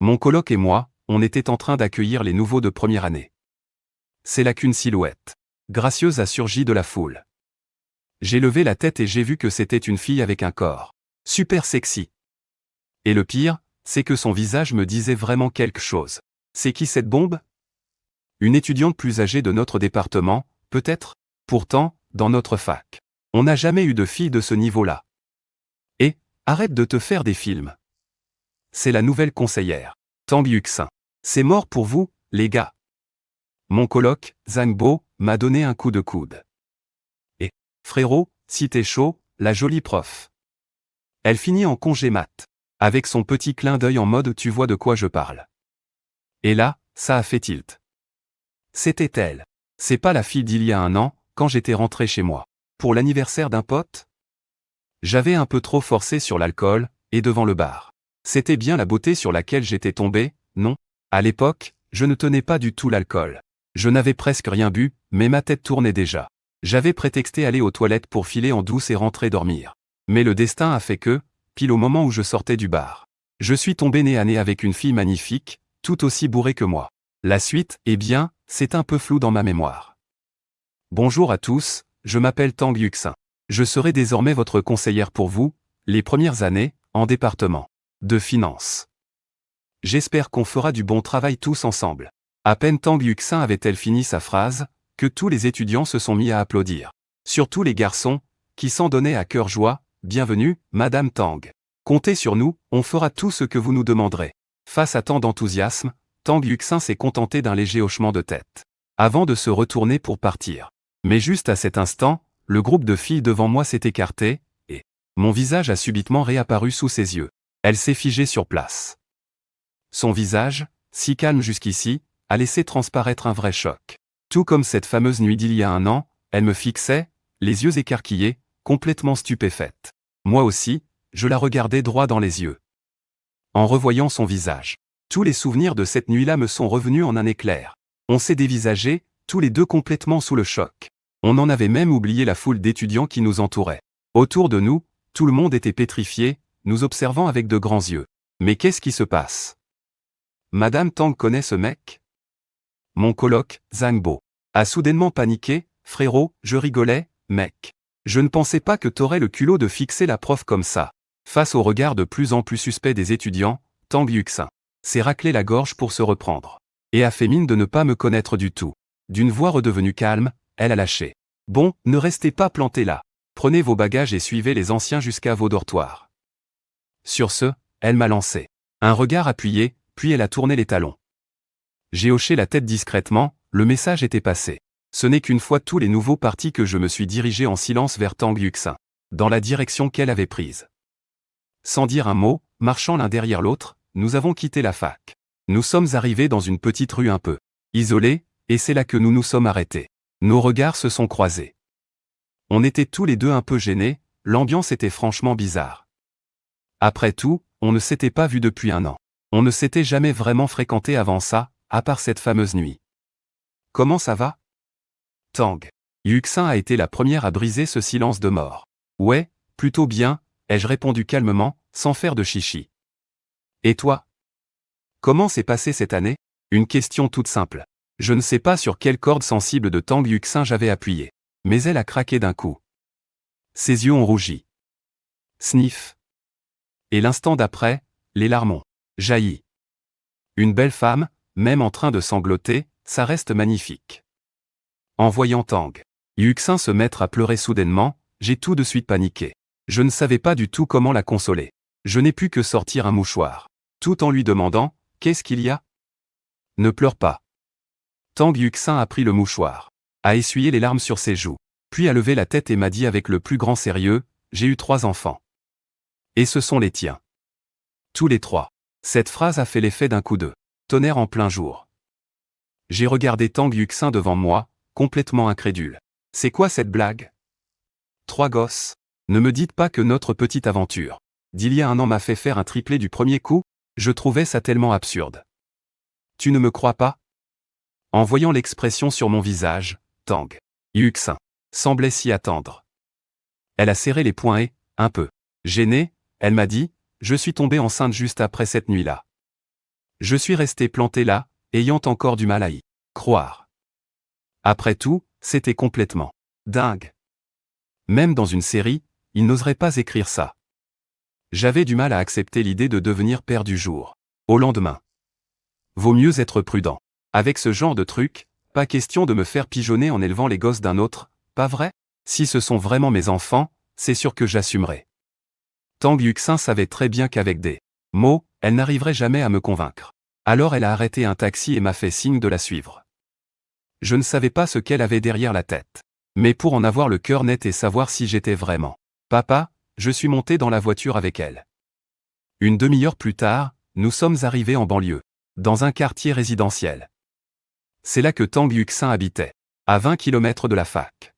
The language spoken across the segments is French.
Mon coloc et moi, on était en train d'accueillir les nouveaux de première année. C'est là qu'une silhouette gracieuse a surgi de la foule. J'ai levé la tête et j'ai vu que c'était une fille avec un corps super sexy. Et le pire, c'est que son visage me disait vraiment quelque chose. C'est qui cette bombe? Une étudiante plus âgée de notre département, peut-être? Pourtant, dans notre fac, on n'a jamais eu de fille de ce niveau-là. Et, arrête de te faire des films. C'est la nouvelle conseillère, Tang Yuxin. C'est mort pour vous, les gars. Mon coloc, Zhang Bo, m'a donné un coup de coude. Et, frérot, si t'es chaud, la jolie prof. Elle finit en congé mat. Avec son petit clin d'œil en mode tu vois de quoi je parle. Et là, ça a fait tilt. C'était elle. C'est pas la fille d'il y a un an, quand j'étais rentré chez moi. Pour l'anniversaire d'un pote? J'avais un peu trop forcé sur l'alcool, et devant le bar. C'était bien la beauté sur laquelle j'étais tombé, non? À l'époque, je ne tenais pas du tout l'alcool. Je n'avais presque rien bu, mais ma tête tournait déjà. J'avais prétexté aller aux toilettes pour filer en douce et rentrer dormir. Mais le destin a fait que, pile au moment où je sortais du bar, je suis tombé nez à nez avec une fille magnifique, tout aussi bourrée que moi. La suite, eh bien, c'est un peu flou dans ma mémoire. Bonjour à tous, je m'appelle Tang Yuxin. Je serai désormais votre conseillère pour vous, les premières années, en département de finance. J'espère qu'on fera du bon travail tous ensemble. À peine Tang Yuxin avait-elle fini sa phrase, que tous les étudiants se sont mis à applaudir. Surtout les garçons, qui s'en donnaient à cœur joie. Bienvenue, Madame Tang. Comptez sur nous, on fera tout ce que vous nous demanderez. Face à tant d'enthousiasme, Tang Yuxin s'est contenté d'un léger hochement de tête, avant de se retourner pour partir. Mais juste à cet instant, le groupe de filles devant moi s'est écarté, et mon visage a subitement réapparu sous ses yeux. Elle s'est figée sur place. Son visage, si calme jusqu'ici, a laissé transparaître un vrai choc. Tout comme cette fameuse nuit d'il y a un an, elle me fixait, les yeux écarquillés, complètement stupéfaite. Moi aussi, je la regardais droit dans les yeux. En revoyant son visage, tous les souvenirs de cette nuit-là me sont revenus en un éclair. On s'est dévisagés, tous les deux complètement sous le choc. On en avait même oublié la foule d'étudiants qui nous entourait. Autour de nous, tout le monde était pétrifié, nous observant avec de grands yeux. Mais qu'est-ce qui se passe? Madame Tang connaît ce mec? Mon coloc, Zhang Bo, a soudainement paniqué. Frérot, je rigolais, mec. Je ne pensais pas que t'aurais le culot de fixer la prof comme ça. Face au regard de plus en plus suspect des étudiants, Tang Yuxin s'est raclé la gorge pour se reprendre. Et a fait mine de ne pas me connaître du tout. D'une voix redevenue calme, elle a lâché. Bon, ne restez pas plantés là. Prenez vos bagages et suivez les anciens jusqu'à vos dortoirs. Sur ce, elle m'a lancé un regard appuyé, puis elle a tourné les talons. J'ai hoché la tête discrètement, le message était passé. Ce n'est qu'une fois tous les nouveaux partis que je me suis dirigé en silence vers Tang Yuxin, dans la direction qu'elle avait prise. Sans dire un mot, marchant l'un derrière l'autre, nous avons quitté la fac. Nous sommes arrivés dans une petite rue un peu isolée, et c'est là que nous nous sommes arrêtés. Nos regards se sont croisés. On était tous les deux un peu gênés, l'ambiance était franchement bizarre. Après tout, on ne s'était pas vu depuis un an. On ne s'était jamais vraiment fréquenté avant ça, à part cette fameuse nuit. Comment ça va? Tang Yuxin a été la première à briser ce silence de mort. Ouais, plutôt bien, ai-je répondu calmement, sans faire de chichi. Et toi? Comment s'est passée cette année? Une question toute simple. Je ne sais pas sur quelle corde sensible de Tang Yuxin j'avais appuyé. Mais elle a craqué d'un coup. Ses yeux ont rougi. Sniff. Et l'instant d'après, les larmes ont jailli. Une belle femme, même en train de sangloter, ça reste magnifique. En voyant Tang Yuxin se mettre à pleurer soudainement, j'ai tout de suite paniqué. Je ne savais pas du tout comment la consoler. Je n'ai pu que sortir un mouchoir, tout en lui demandant « Qu'est-ce qu'il y a ?» Ne pleure pas. Tang Yuxin a pris le mouchoir, a essuyé les larmes sur ses joues, puis a levé la tête et m'a dit avec le plus grand sérieux « J'ai eu 3 enfants. Et ce sont les tiens. Tous les 3. Cette phrase a fait l'effet d'un coup de tonnerre en plein jour. J'ai regardé Tang Yuxin devant moi, complètement incrédule. C'est quoi cette blague? 3 gosses? Ne me dites pas que notre petite aventure d'il y a un an m'a fait faire un triplé du premier coup? Je trouvais ça tellement absurde. Tu ne me crois pas? En voyant l'expression sur mon visage, Tang Yuxin semblait s'y attendre. Elle a serré les poings et, un peu gênée, elle m'a dit « Je suis tombée enceinte juste après cette nuit-là. » Je suis resté planté là, ayant encore du mal à y croire. Après tout, c'était complètement dingue. Même dans une série, il n'oserait pas écrire ça. J'avais du mal à accepter l'idée de devenir père du jour au lendemain. Vaut mieux être prudent. Avec ce genre de truc, pas question de me faire pigeonner en élevant les gosses d'un autre, pas vrai? Si ce sont vraiment mes enfants, c'est sûr que j'assumerai. Tang Yuxin savait très bien qu'avec des mots, elle n'arriverait jamais à me convaincre. Alors elle a arrêté un taxi et m'a fait signe de la suivre. Je ne savais pas ce qu'elle avait derrière la tête. Mais pour en avoir le cœur net et savoir si j'étais vraiment papa, je suis monté dans la voiture avec elle. Une demi-heure plus tard, nous sommes arrivés en banlieue, dans un quartier résidentiel. C'est là que Tang Yuxin habitait, à 20 km de la fac.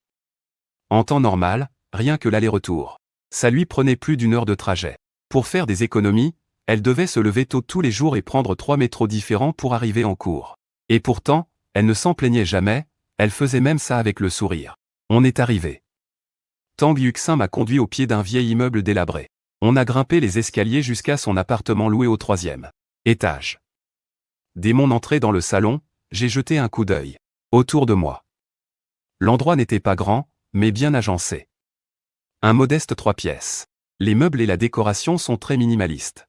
En temps normal, rien que l'aller-retour, ça lui prenait plus d'1 heure de trajet. Pour faire des économies, elle devait se lever tôt tous les jours et prendre 3 métros différents pour arriver en cours. Et pourtant, elle ne s'en plaignait jamais, elle faisait même ça avec le sourire. On est arrivé. Tang Yuxin m'a conduit au pied d'un vieil immeuble délabré. On a grimpé les escaliers jusqu'à son appartement loué au 3e étage. Dès mon entrée dans le salon, j'ai jeté un coup d'œil autour de moi. L'endroit n'était pas grand, mais bien agencé. Un modeste 3 pièces. Les meubles et la décoration sont très minimalistes.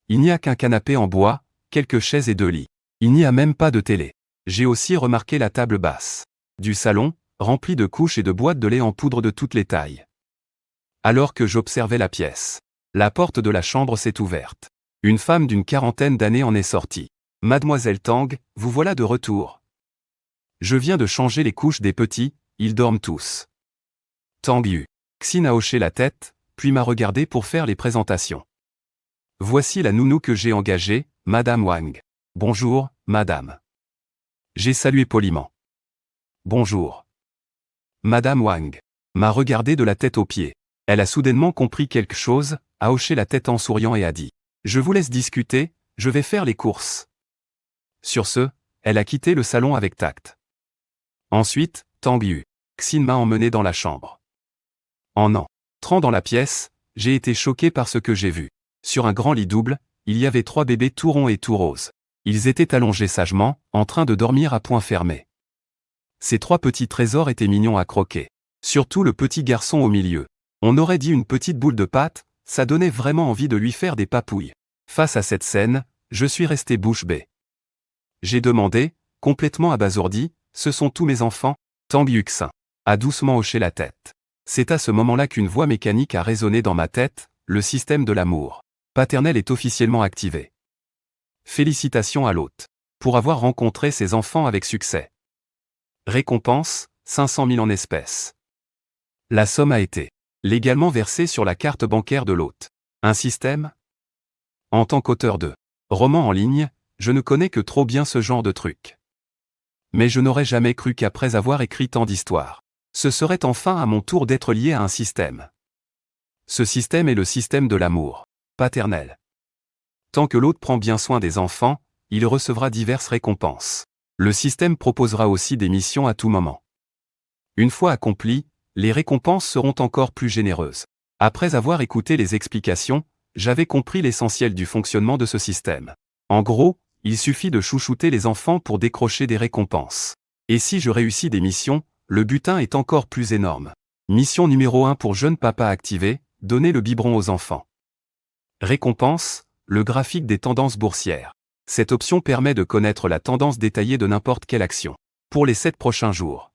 Il n'y a qu'un canapé en bois, quelques chaises et 2 lits. Il n'y a même pas de télé. J'ai aussi remarqué la table basse du salon, remplie de couches et de boîtes de lait en poudre de toutes les tailles. Alors que j'observais la pièce, la porte de la chambre s'est ouverte. Une femme d'une 40aine d'années en est sortie. « Mademoiselle Tang, vous voilà de retour. Je viens de changer les couches des petits, ils dorment tous. » Tang Yuxin a hoché la tête, puis m'a regardé pour faire les présentations. « Voici la nounou que j'ai engagée, Madame Wang. »« Bonjour, Madame. » J'ai salué poliment. « Bonjour. » Madame Wang m'a regardé de la tête aux pieds. Elle a soudainement compris quelque chose, a hoché la tête en souriant et a dit « Je vous laisse discuter, je vais faire les courses. » Sur ce, elle a quitté le salon avec tact. Ensuite, Tang Yuxin m'a emmené dans la chambre. En entrant dans la pièce, j'ai été choqué par ce que j'ai vu. Sur un grand lit double, il y avait 3 bébés tout ronds et tout roses. Ils étaient allongés sagement, en train de dormir à poings fermés. Ces 3 petits trésors étaient mignons à croquer. Surtout le petit garçon au milieu. On aurait dit une petite boule de pâte, ça donnait vraiment envie de lui faire des papouilles. Face à cette scène, je suis resté bouche bée. J'ai demandé, complètement abasourdi, « Ce sont tous mes enfants ?» Tang Yuxin a doucement hoché la tête. C'est à ce moment-là qu'une voix mécanique a résonné dans ma tête, le système de l'amour paternel est officiellement activé. Félicitations à l'hôte pour avoir rencontré ses enfants avec succès. Récompense, 500 000 en espèces. La somme a été légalement versée sur la carte bancaire de l'hôte. Un système ? En tant qu'auteur de romans en ligne, je ne connais que trop bien ce genre de truc. Mais je n'aurais jamais cru qu'après avoir écrit tant d'histoires, ce serait enfin à mon tour d'être lié à un système. Ce système est le système de l'amour paternel. Tant que l'hôte prend bien soin des enfants, il recevra diverses récompenses. Le système proposera aussi des missions à tout moment. Une fois accomplies, les récompenses seront encore plus généreuses. Après avoir écouté les explications, j'avais compris l'essentiel du fonctionnement de ce système. En gros, il suffit de chouchouter les enfants pour décrocher des récompenses. Et si je réussis des missions, le butin est encore plus énorme. Mission numéro 1 pour jeune papa activé, donner le biberon aux enfants. Récompense, le graphique des tendances boursières. Cette option permet de connaître la tendance détaillée de n'importe quelle action. Pour les 7 prochains jours.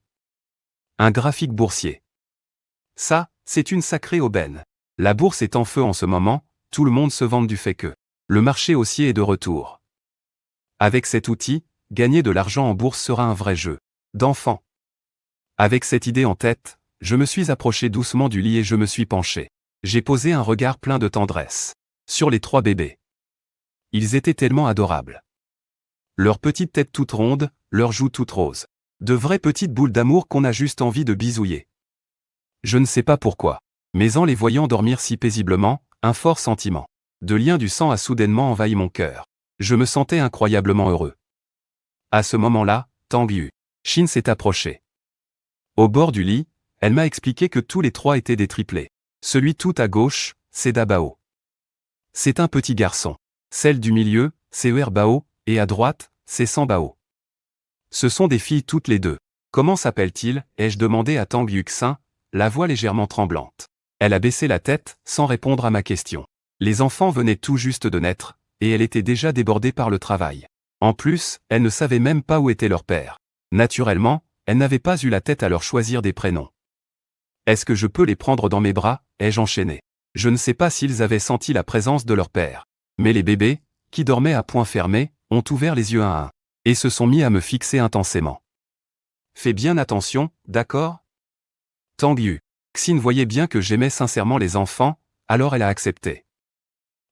Un graphique boursier. Ça, c'est une sacrée aubaine. La bourse est en feu en ce moment, tout le monde se vante du fait que le marché haussier est de retour. Avec cet outil, gagner de l'argent en bourse sera un vrai jeu d'enfant. Avec cette idée en tête, je me suis approché doucement du lit et je me suis penché. J'ai posé un regard plein de tendresse sur les 3 bébés. Ils étaient tellement adorables. Leurs petites têtes toutes rondes, leurs joues toutes roses. De vraies petites boules d'amour qu'on a juste envie de bisouiller. Je ne sais pas pourquoi, mais en les voyant dormir si paisiblement, un fort sentiment de lien du sang a soudainement envahi mon cœur. Je me sentais incroyablement heureux. À ce moment-là, Tang Yuxin s'est approchée. Au bord du lit, elle m'a expliqué que tous les 3 étaient des triplés. Celui tout à gauche, c'est Dabao. C'est un petit garçon. Celle du milieu, c'est Bao, et à droite, c'est Bao. Ce sont des filles toutes les deux. Comment s'appellent-ils? Ai-je demandé à Tang Yuxin, la voix légèrement tremblante. Elle a baissé la tête, sans répondre à ma question. Les enfants venaient tout juste de naître, et elle était déjà débordée par le travail. En plus, elle ne savait même pas où était leur père. Naturellement, elle n'avait pas eu la tête à leur choisir des prénoms. Est-ce que je peux les prendre dans mes bras? Ai-je enchaîné. Je ne sais pas s'ils avaient senti la présence de leur père. Mais les bébés, qui dormaient à poings fermés, ont ouvert les yeux un à un, et se sont mis à me fixer intensément. Fais bien attention, d'accord? Tang Yuxin voyait bien que j'aimais sincèrement les enfants, alors elle a accepté.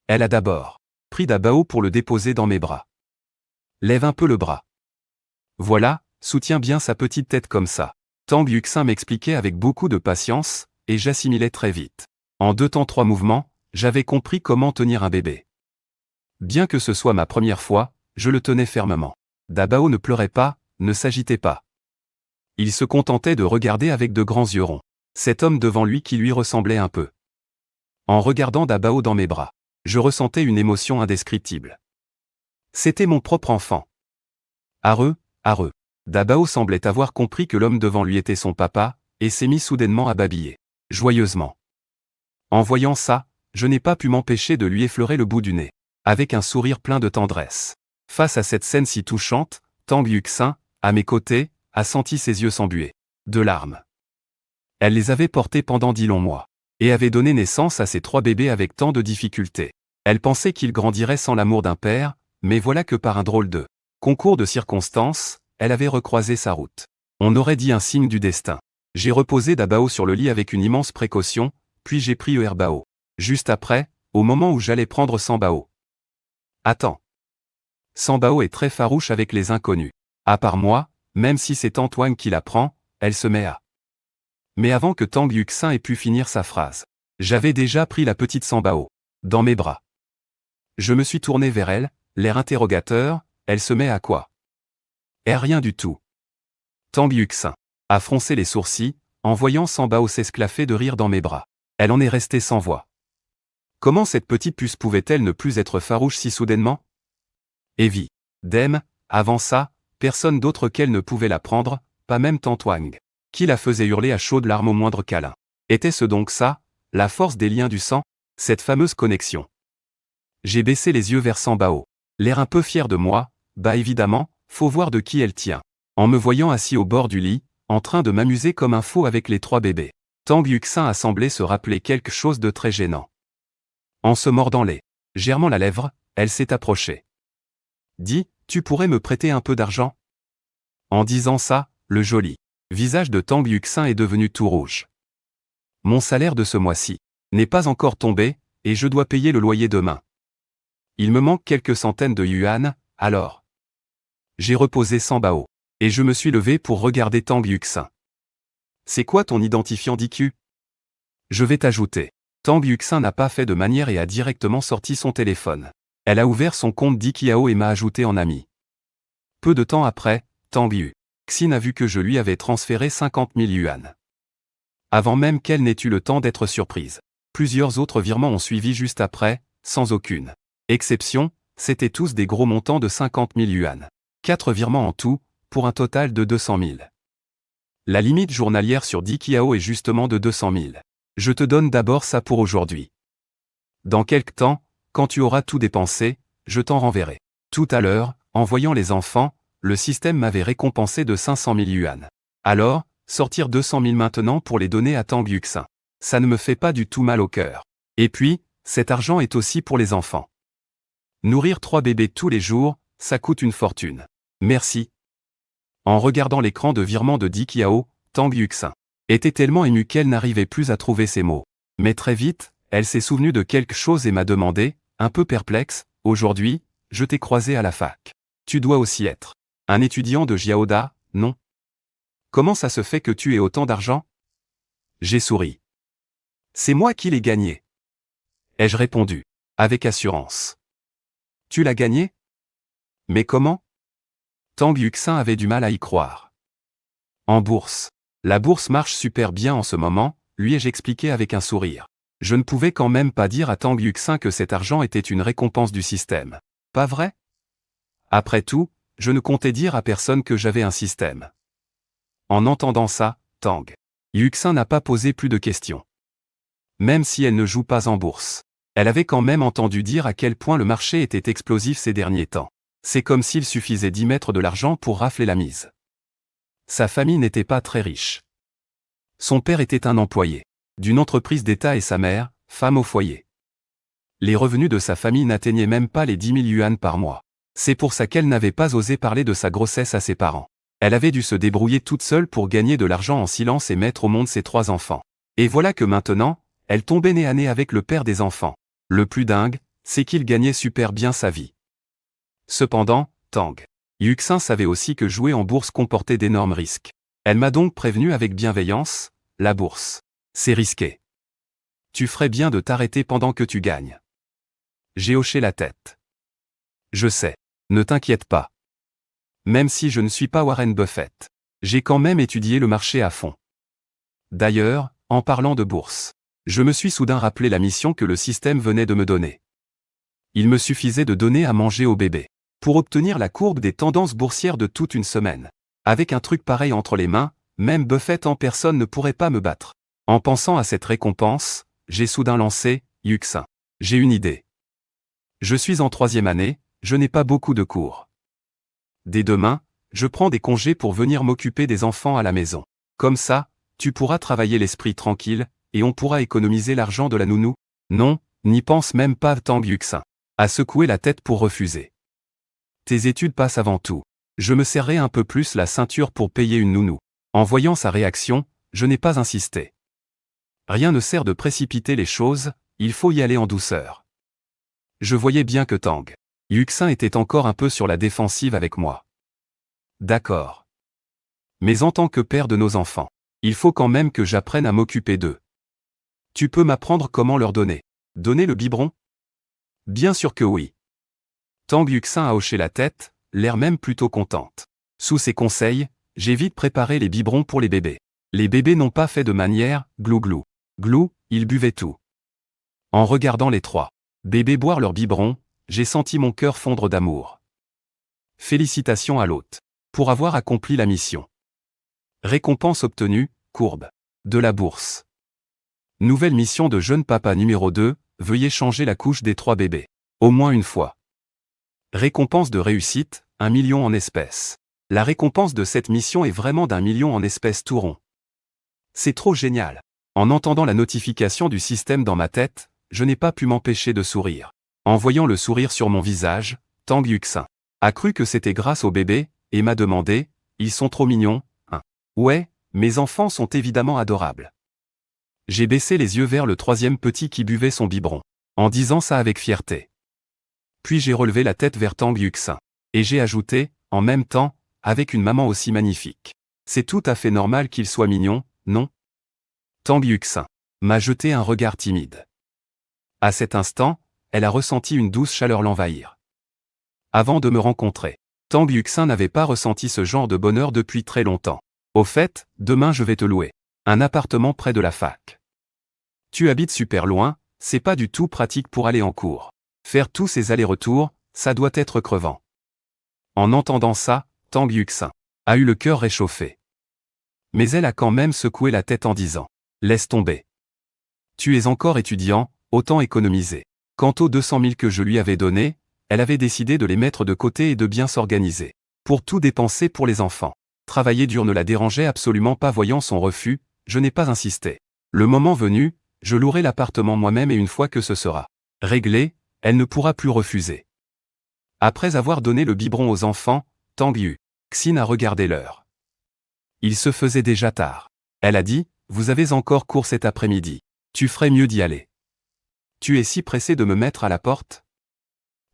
Elle a d'abord pris Bao pour le déposer dans mes bras. Lève un peu le bras. Voilà, soutiens bien sa petite tête comme ça. Tang Yuxin m'expliquait avec beaucoup de patience, et j'assimilais très vite. En 2 temps 3 mouvements, j'avais compris comment tenir un bébé. Bien que ce soit ma première fois, je le tenais fermement. Bao ne pleurait pas, ne s'agitait pas. Il se contentait de regarder avec de grands yeux ronds. Cet homme devant lui qui lui ressemblait un peu. En regardant Bao dans mes bras, je ressentais une émotion indescriptible. C'était mon propre enfant. Areux. Bao semblait avoir compris que l'homme devant lui était son papa, et s'est mis soudainement à babiller, joyeusement. En voyant ça, je n'ai pas pu m'empêcher de lui effleurer le bout du nez, avec un sourire plein de tendresse. Face à cette scène si touchante, Tang Yuxin, à mes côtés, a senti ses yeux s'embuer de larmes. Elle les avait portés pendant 10 longs mois, et avait donné naissance à ces 3 bébés avec tant de difficultés. Elle pensait qu'ils grandiraient sans l'amour d'un père, mais voilà que par un drôle de concours de circonstances, elle avait recroisé sa route. On aurait dit un signe du destin. J'ai reposé Bao sur le lit avec une immense précaution, puis j'ai pris Bao. Juste après, au moment où j'allais prendre Bao. Attends. Bao est très farouche avec les inconnus. À part moi, même si c'est Antoine qui la prend, elle se met à. Mais avant que Tang Yuxin ait pu finir sa phrase, j'avais déjà pris la petite Bao dans mes bras. Je me suis tourné vers elle, l'air interrogateur, elle se met à quoi? Rien du tout. Tang Yuxin a froncé les sourcils, en voyant Bao s'esclaffer de rire dans mes bras. Elle en est restée sans voix. Comment cette petite puce pouvait-elle ne plus être farouche si soudainement? Avant ça, personne d'autre qu'elle ne pouvait la prendre, pas même Antoine, qui la faisait hurler à chaudes larmes au moindre câlin. Était-ce donc ça, la force des liens du sang, cette fameuse connexion? J'ai baissé les yeux vers Bao, l'air un peu fier de moi, évidemment, faut voir de qui elle tient. En me voyant assis au bord du lit, en train de m'amuser comme un fou avec les 3 bébés, Tang Yuxin a semblé se rappeler quelque chose de très gênant. En se mordant les germant la lèvre, elle s'est approchée. Dis, tu pourrais me prêter un peu d'argent? En disant ça, le joli visage de Tang Yuxin est devenu tout rouge. Mon salaire de ce mois-ci n'est pas encore tombé, et je dois payer le loyer demain. Il me manque quelques centaines de yuan, alors. J'ai reposé Bao, et je me suis levé pour regarder Tang Yuxin. C'est quoi ton identifiant d'IQ? Je vais t'ajouter. Tang Yuxin n'a pas fait de manière et a directement sorti son téléphone. Elle a ouvert son compte d'Ikiao et m'a ajouté en ami. Peu de temps après, Tang Yuxin a vu que je lui avais transféré 50 000 yuan. Avant même qu'elle n'ait eu le temps d'être surprise. Plusieurs autres virements ont suivi juste après, sans aucune exception, c'étaient tous des gros montants de 50 000 yuan. 4 virements en tout, pour un total de 200 000. La limite journalière sur Dikiao est justement de 200 000. Je te donne d'abord ça pour aujourd'hui. Dans quelque temps, quand tu auras tout dépensé, je t'en renverrai. Tout à l'heure, en voyant les enfants, le système m'avait récompensé de 500 000 yuan. Alors, sortir 200 000 maintenant pour les donner à Tang Yuxin. Ça ne me fait pas du tout mal au cœur. Et puis, cet argent est aussi pour les enfants. Nourrir 3 bébés tous les jours, ça coûte une fortune. Merci. En regardant l'écran de virement de Dikiao, Tang Yuxin était tellement émue qu'elle n'arrivait plus à trouver ses mots. Mais très vite, elle s'est souvenue de quelque chose et m'a demandé, un peu perplexe, « Aujourd'hui, je t'ai croisé à la fac. Tu dois aussi être un étudiant de Jiaoda, non? Comment ça se fait que tu aies autant d'argent ?» J'ai souri. C'est moi qui l'ai gagné. Ai-je répondu, avec assurance. Tu l'as gagné? Mais comment? Tang Yuxin avait du mal à y croire. En bourse. La bourse marche super bien en ce moment, lui ai-je expliqué avec un sourire. Je ne pouvais quand même pas dire à Tang Yuxin que cet argent était une récompense du système. Pas vrai? Après tout, je ne comptais dire à personne que j'avais un système. En entendant ça, Tang Yuxin n'a pas posé plus de questions. Même si elle ne joue pas en bourse. Elle avait quand même entendu dire à quel point le marché était explosif ces derniers temps. C'est comme s'il suffisait d'y mettre de l'argent pour rafler la mise. Sa famille n'était pas très riche. Son père était un employé d'une entreprise d'État et sa mère, femme au foyer. Les revenus de sa famille n'atteignaient même pas les 10 000 yuan par mois. C'est pour ça qu'elle n'avait pas osé parler de sa grossesse à ses parents. Elle avait dû se débrouiller toute seule pour gagner de l'argent en silence et mettre au monde ses 3 enfants. Et voilà que maintenant, elle tombait nez à nez avec le père des enfants. Le plus dingue, c'est qu'il gagnait super bien sa vie. Cependant, Tang Yuxin savait aussi que jouer en bourse comportait d'énormes risques. Elle m'a donc prévenu avec bienveillance, la bourse, c'est risqué. Tu ferais bien de t'arrêter pendant que tu gagnes. J'ai hoché la tête. Je sais, ne t'inquiète pas. Même si je ne suis pas Warren Buffett, j'ai quand même étudié le marché à fond. D'ailleurs, en parlant de bourse, je me suis soudain rappelé la mission que le système venait de me donner. Il me suffisait de donner à manger au bébé pour obtenir la courbe des tendances boursières de toute une semaine. Avec un truc pareil entre les mains, même Buffett en personne ne pourrait pas me battre. En pensant à cette récompense, j'ai soudain lancé, Yuxin. J'ai une idée. Je suis en 3e année, je n'ai pas beaucoup de cours. Dès demain, je prends des congés pour venir m'occuper des enfants à la maison. Comme ça, tu pourras travailler l'esprit tranquille, et on pourra économiser l'argent de la nounou. Non, n'y pense même pas, Tang Yuxin a secoué la tête pour refuser. Tes études passent avant tout. Je me serrai un peu plus la ceinture pour payer une nounou. En voyant sa réaction, je n'ai pas insisté. Rien ne sert de précipiter les choses, il faut y aller en douceur. Je voyais bien que Tang Yuxin était encore un peu sur la défensive avec moi. D'accord. Mais en tant que père de nos enfants, il faut quand même que j'apprenne à m'occuper d'eux. Tu peux m'apprendre comment leur donner? Donner le biberon? Bien sûr que oui. Tang Yuxin a hoché la tête, l'air même plutôt contente. Sous ses conseils, j'ai vite préparé les biberons pour les bébés. Les bébés n'ont pas fait de manière, glou-glou. Glou, ils buvaient tout. En regardant les 3 bébés boire leur biberon, j'ai senti mon cœur fondre d'amour. Félicitations à l'hôte pour avoir accompli la mission. Récompense obtenue, courbe de la bourse. Nouvelle mission de jeune papa numéro 2, veuillez changer la couche des 3 bébés. Au moins une fois. Récompense de réussite, 1 million en espèces. La récompense de cette mission est vraiment d'1 million en espèces tout rond. C'est trop génial. En entendant la notification du système dans ma tête, je n'ai pas pu m'empêcher de sourire. En voyant le sourire sur mon visage, Tang Yuxin a cru que c'était grâce au bébé, et m'a demandé, ils sont trop mignons, hein. Ouais, mes enfants sont évidemment adorables. J'ai baissé les yeux vers le 3e petit qui buvait son biberon, en disant ça avec fierté. Puis j'ai relevé la tête vers Tang Yuxin, et j'ai ajouté, en même temps, avec une maman aussi magnifique. C'est tout à fait normal qu'il soit mignon, non? Tang Yuxin m'a jeté un regard timide. À cet instant, elle a ressenti une douce chaleur l'envahir. Avant de me rencontrer, Tang Yuxin n'avait pas ressenti ce genre de bonheur depuis très longtemps. Au fait, demain je vais te louer un appartement près de la fac. Tu habites super loin, c'est pas du tout pratique pour aller en cours. Faire tous ces allers-retours, ça doit être crevant. En entendant ça, Tang Yuxin a eu le cœur réchauffé. Mais elle a quand même secoué la tête en disant « Laisse tomber. Tu es encore étudiant, autant économiser. » Quant aux 200 000 que je lui avais donnés, elle avait décidé de les mettre de côté et de bien s'organiser. Pour tout dépenser pour les enfants. Travailler dur ne la dérangeait absolument pas. Voyant son refus, je n'ai pas insisté. Le moment venu, je louerai l'appartement moi-même et une fois que ce sera réglé, elle ne pourra plus refuser. Après avoir donné le biberon aux enfants, Tang Yuxin a regardé l'heure. Il se faisait déjà tard. Elle a dit, « Vous avez encore cours cet après-midi. Tu ferais mieux d'y aller. » Tu es si pressé de me mettre à la porte?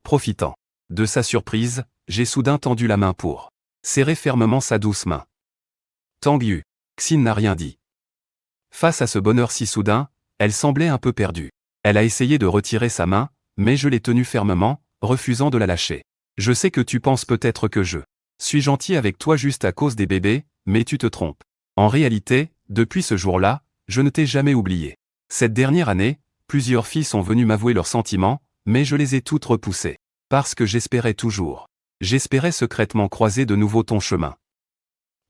Profitant de sa surprise, j'ai soudain tendu la main pour serrer fermement sa douce main. Tang Yuxin n'a rien dit. Face à ce bonheur si soudain, elle semblait un peu perdue. Elle a essayé de retirer sa main, mais je l'ai tenue fermement, refusant de la lâcher. Je sais que tu penses peut-être que je suis gentil avec toi juste à cause des bébés, mais tu te trompes. En réalité, depuis ce jour-là, je ne t'ai jamais oublié. Cette dernière année, plusieurs filles sont venues m'avouer leurs sentiments, mais je les ai toutes repoussées. Parce que j'espérais toujours J'espérais secrètement croiser de nouveau ton chemin.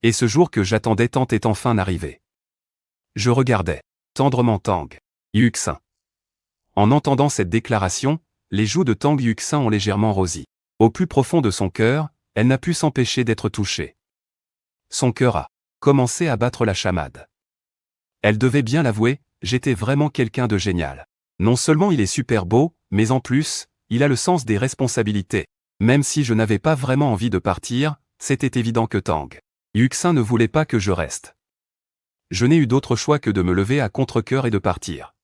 Et ce jour que j'attendais tant est enfin arrivé. Je regardais tendrement Tang Yuxin. En entendant cette déclaration, les joues de Tang Yuxin ont légèrement rosi. Au plus profond de son cœur, elle n'a pu s'empêcher d'être touchée. Son cœur a commencé à battre la chamade. Elle devait bien l'avouer, j'étais vraiment quelqu'un de génial. Non seulement il est super beau, mais en plus, il a le sens des responsabilités. Même si je n'avais pas vraiment envie de partir, c'était évident que Tang Yuxin ne voulait pas que je reste. Je n'ai eu d'autre choix que de me lever à contre-cœur et de partir.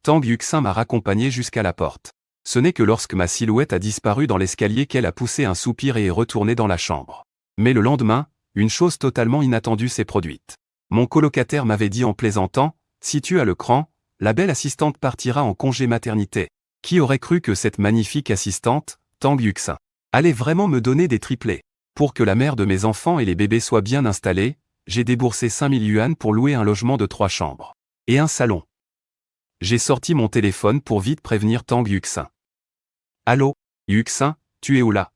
Tang Yuxin m'a raccompagné jusqu'à la porte. Ce n'est que lorsque ma silhouette a disparu dans l'escalier qu'elle a poussé un soupir et est retournée dans la chambre. Mais le lendemain, une chose totalement inattendue s'est produite. Mon colocataire m'avait dit en plaisantant, « Si tu as le cran, la belle assistante partira en congé maternité. » Qui aurait cru que cette magnifique assistante, Tang Yuxin, allait vraiment me donner des triplés. Pour que la mère de mes enfants et les bébés soient bien installés, j'ai déboursé 5000 yuan pour louer un logement de 3 chambres. Et un salon. J'ai sorti mon téléphone pour vite prévenir Tang Yuxin. « Allô, Yuxin, tu es où là ?»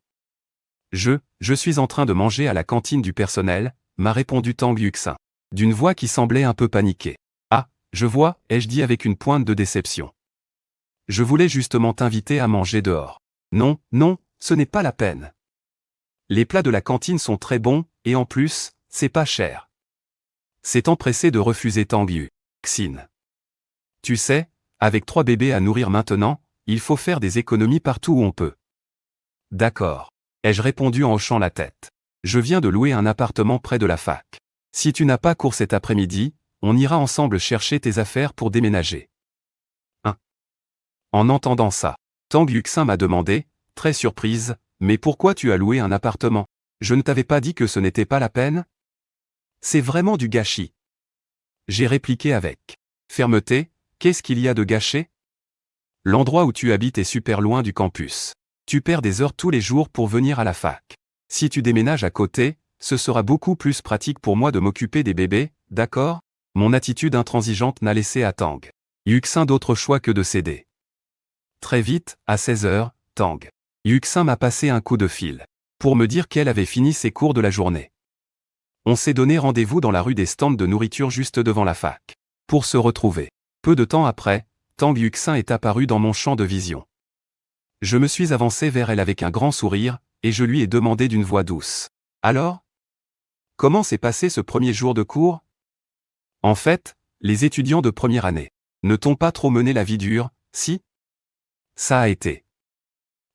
Je suis en train de manger à la cantine du personnel, m'a répondu Tang Yuxin, d'une voix qui semblait un peu paniquée. « Ah, je vois, ai-je dit avec une pointe de déception. Je voulais justement t'inviter à manger dehors. Non, non, ce n'est pas la peine. Les plats de la cantine sont très bons, et en plus, c'est pas cher. » S'est empressé de refuser Tang Yuxin. Tu sais, avec 3 bébés à nourrir maintenant, il faut faire des économies partout où on peut. D'accord. Ai-je répondu en hochant la tête. Je viens de louer un appartement près de la fac. Si tu n'as pas cours cet après-midi, on ira ensemble chercher tes affaires pour déménager. En entendant ça, Tang Yuxin m'a demandé, très surprise, « Mais pourquoi tu as loué un appartement? Je ne t'avais pas dit que ce n'était pas la peine? C'est vraiment du gâchis. » J'ai répliqué avec fermeté, « Qu'est-ce qu'il y a de gâché? L'endroit où tu habites est super loin du campus. Tu perds des heures tous les jours pour venir à la fac. Si tu déménages à côté, ce sera beaucoup plus pratique pour moi de m'occuper des bébés, d'accord ?» Mon attitude intransigeante n'a laissé à Tang Yuxin d'autre choix que de céder. Très vite, à 16h, Tang Yuxin m'a passé un coup de fil pour me dire qu'elle avait fini ses cours de la journée. On s'est donné rendez-vous dans la rue des stands de nourriture juste devant la fac pour se retrouver. Peu de temps après, Tang Yuxin est apparu dans mon champ de vision. Je me suis avancé vers elle avec un grand sourire, et je lui ai demandé d'une voix douce. « Alors? Comment s'est passé ce premier jour de cours? En fait, les étudiants de première année ne t'ont pas trop mené la vie dure, si? » Ça a été.